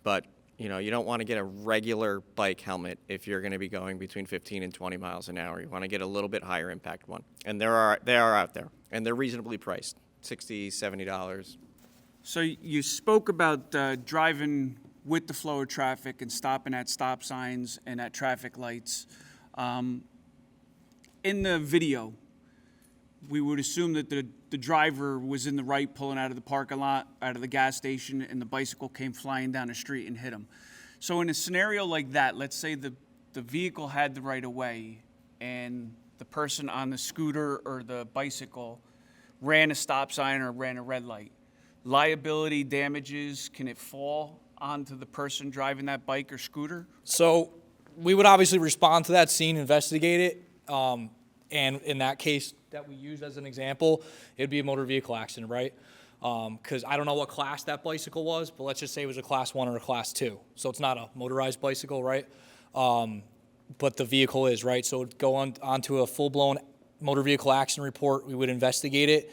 But you don't want to get a regular bike helmet if you're going to be going between 15 and 20 miles an hour. You want to get a little bit higher impact one. And they are out there, and they're reasonably priced, $60, $70. So you spoke about driving with the flow of traffic and stopping at stop signs and at traffic lights. In the video, we would assume that the driver was in the right, pulling out of the parking lot, out of the gas station, and the bicycle came flying down the street and hit him. So in a scenario like that, let's say the vehicle had the right of way and the person on the scooter or the bicycle ran a stop sign or ran a red light. Liability damages, can it fall onto the person driving that bike or scooter? So we would obviously respond to that scene, investigate it, and in that case that we use as an example, it'd be a motor vehicle accident, right? Because I don't know what class that bicycle was, but let's just say it was a class 1 or a class 2. So it's not a motorized bicycle, right? But the vehicle is, right? So it'd go onto a full-blown motor vehicle accident report. We would investigate it.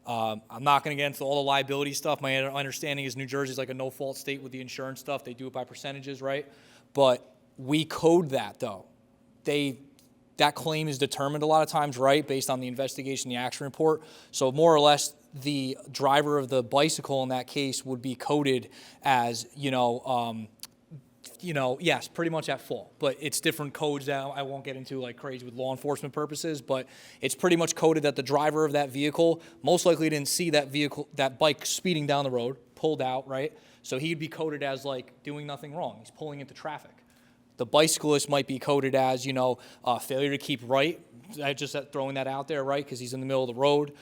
I'm not going to get into all the liability stuff. My understanding is New Jersey's like a no-fault state with the insurance stuff. They do it by percentages, right? But we code that, though. That claim is determined a lot of times, right, based on the investigation, the action report. So more or less, the driver of the bicycle in that case would be coded as, yes, pretty much at fault. But it's different codes that I won't get into like crazy with law enforcement purposes. But it's pretty much coded that the driver of that vehicle most likely didn't see that bike speeding down the road, pulled out, right? So he'd be coded as like doing nothing wrong. He's pulling into traffic. The bicyclist might be coded as, failure to keep right. I just throwing that out there, right? Because he's in the middle of the road.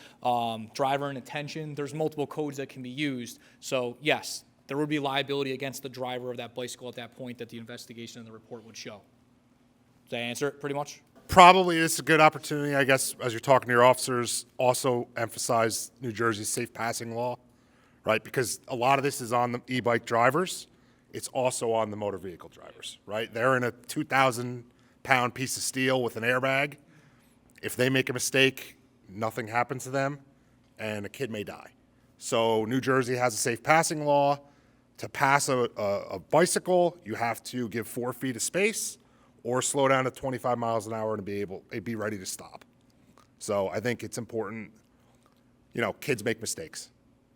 Driver inattention. There's multiple codes that can be used. So yes, there would be liability against the driver of that bicycle at that point that the investigation and the report would show. Does that answer it pretty much? Probably it's a good opportunity, I guess, as you're talking to your officers, also emphasize New Jersey's safe passing law, right? Because a lot of this is on the e-bike drivers. It's also on the motor vehicle drivers, right? They're in a 2,000-pound piece of steel with an airbag. If they make a mistake, nothing happens to them, and a kid may die. So New Jersey has a safe passing law. To pass a bicycle, you have to give 4 feet of space or slow down to 25 miles an hour and be ready to stop. So I think it's important, kids make mistakes.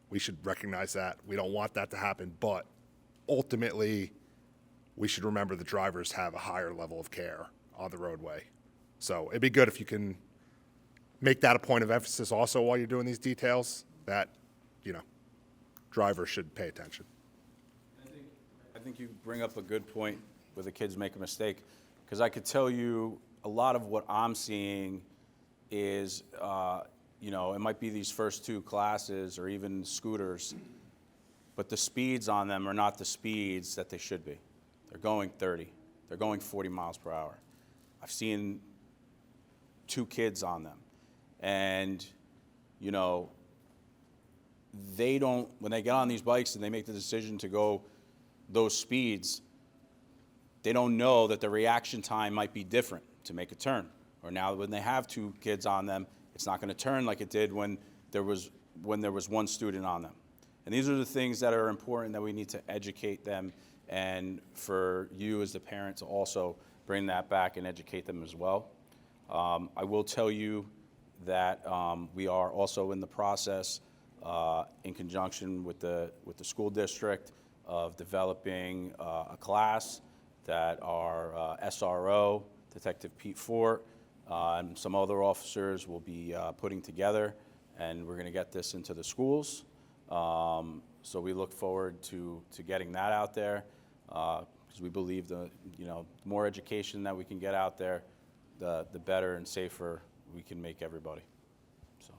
We should recognize that. We don't want that to happen, but ultimately, we should remember the drivers have a higher level of care on the roadway. So it'd be good if you can make that a point of emphasis also while you're doing these details, that, drivers should pay attention. I think you bring up a good point where the kids make a mistake, because I could tell you a lot of what I'm seeing is, it might be these first 2 classes or even scooters, but the speeds on them are not the speeds that they should be. They're going 30. They're going 40 miles per hour. I've seen 2 kids on them. And, when they get on these bikes and they make the decision to go those speeds, they don't know that the reaction time might be different to make a turn. Or now when they have 2 kids on them, it's not going to turn like it did when there was 1 student on them. And these are the things that are important that we need to educate them, and for you as the parent to also bring that back and educate them as well. I will tell you that we are also in the process, in conjunction with the school district, of developing a class that our SRO, Detective Pete Fort, and some other officers will be putting together. and we're going to get this into the schools. So we look forward to getting that out there, because we believe the more education that we can get out there, the better and safer we can make everybody. So,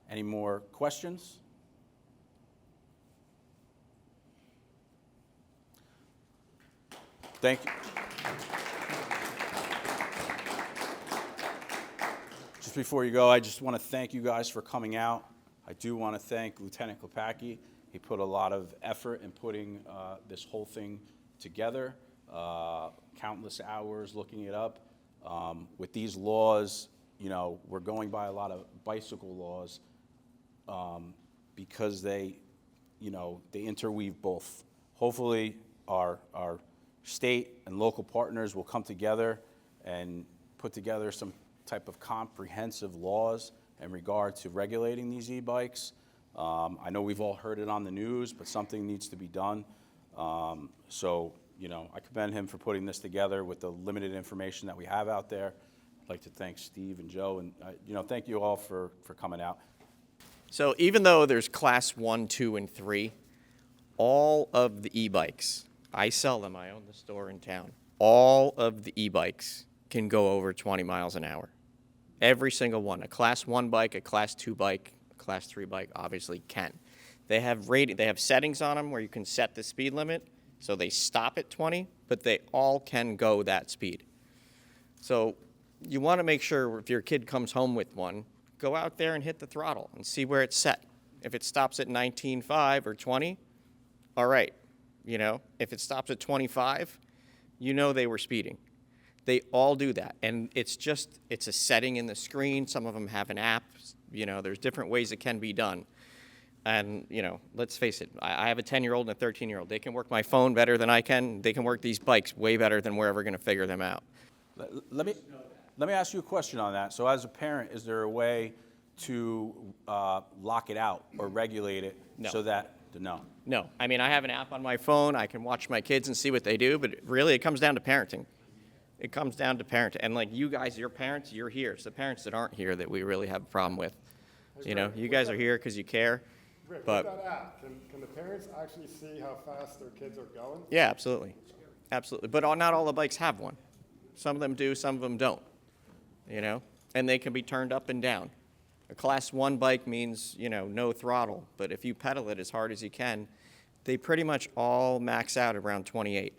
any more questions? Thank you. Just before you go, I just want to thank you guys for coming out. I do want to thank Lieutenant Klepacki. He put a lot of effort in putting this whole thing together, countless hours looking it up. With these laws, we're going by a lot of bicycle laws because they interweave both. Hopefully, our state and local partners will come together and put together some type of comprehensive laws in regard to regulating these e-bikes. I know we've all heard it on the news, but something needs to be done. So, I commend him for putting this together with the limited information that we have out there. I'd like to thank Steve and Joe, and thank you all for coming out. So even though there's class 1, 2, and 3, all of the e-bikes, I sell them, I own the store in town, all of the e-bikes can go over 20 miles an hour. Every single one. A class 1 bike, a class 2 bike, a class 3 bike obviously can. They have settings on them where you can set the speed limit, so they stop at 20, but they all can go that speed. So you want to make sure if your kid comes home with one, go out there and hit the throttle and see where it's set. If it stops at 19.5 or 20, all right. If it stops at 25, they were speeding. They all do that. And it's a setting in the screen. Some of them have an app. There's different ways it can be done. And, let's face it, I have a 10-year-old and a 13-year-old. They can work my phone better than I can. They can work these bikes way better than we're ever going to figure them out. Let me ask you a question on that. So as a parent, is there a way to lock it out or regulate it? No. So that, no. No. I mean, I have an app on my phone. I can watch my kids and see what they do, but really it comes down to parenting. It comes down to parenting. And like you guys, your parents, you're here. It's the parents that aren't here that we really have a problem with. You guys are here because you care. Rick, But with that app, can the parents actually see how fast their kids are going? yeah, absolutely. Absolutely. But not all the bikes have one. Some of them do, some of them don't. And they can be turned up and down. A class 1 bike means, no throttle. But if you pedal it as hard as you can, they pretty much all max out around 28.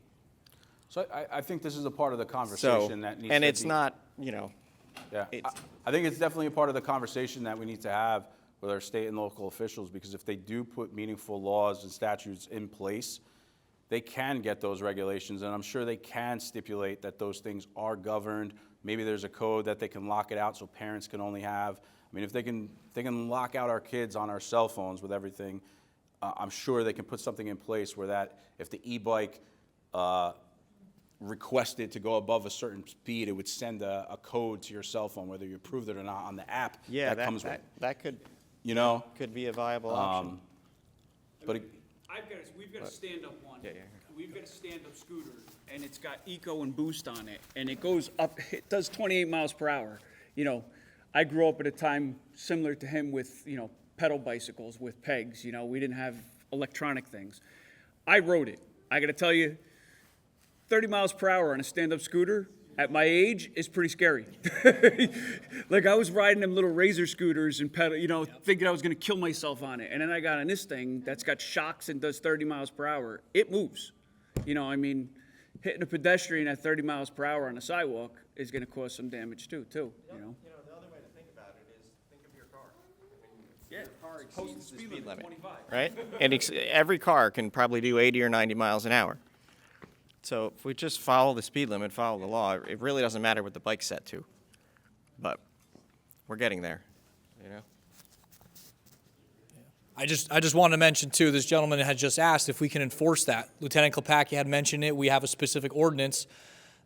So I think this is a part of the conversation that needs to be. And it's not, Yeah, it's- I think it's definitely a part of the conversation that we need to have with our state and local officials, because if they do put meaningful laws and statutes in place, they can get those regulations, and I'm sure they can stipulate that those things are governed. Maybe there's a code that they can lock it out so parents can only have. I mean, if they can lock out our kids on our cell phones with everything, I'm sure they can put something in place where that if the e-bike requested to go above a certain speed, it would send a code to your cell phone, whether you approved it or not, on the app yeah, that comes with. that could Could be a viable option. But We've got a stand-up one. Yeah. We've got a stand-up scooter, and it's got eco and boost on it, and it goes up, it does 28 miles per hour. I grew up at a time similar to him with, pedal bicycles with pegs. We didn't have electronic things. I rode it. I got to tell you, 30 miles per hour on a stand-up scooter at my age is pretty scary. Like I was riding them little razor scooters and pedal, thinking I was going to kill myself on it. And then I got on this thing that's got shocks and does 30 miles per hour. It moves. Hitting a pedestrian at 30 miles per hour on a sidewalk is going to cause some damage too. The other way to think about it is think of your car. Yeah, car Exceeds the speed limit, right? And every car can probably do 80 or 90 miles an hour. So if we just follow the speed limit, follow the law, it really doesn't matter what the bike's set to. But we're getting there, I just wanted to mention, too, this gentleman had just asked if we can enforce that. Lieutenant Klepacki had mentioned it. We have a specific ordinance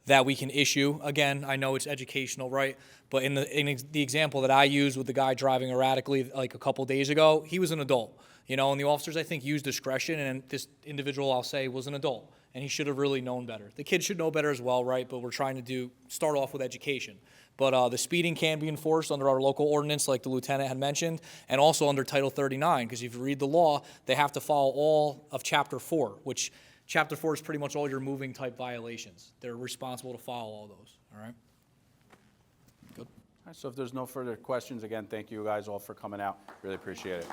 that we can issue. Again, I know it's educational, right? But in the example that I used with the guy driving erratically like a couple days ago, he was an adult. And the officers, I think, used discretion, and this individual, I'll say, was an adult. and he should have really known better. The kid should know better as well, right? But we're trying to start off with education. But the speeding can be enforced under our local ordinance, like the lieutenant had mentioned, and also under Title 39, because if you read the law, they have to follow all of Chapter 4, which Chapter 4 is pretty much all your moving type violations. They're responsible to follow all those, all right? Good. All right, so if there's no further questions, again, thank you guys all for coming out. Really appreciate it.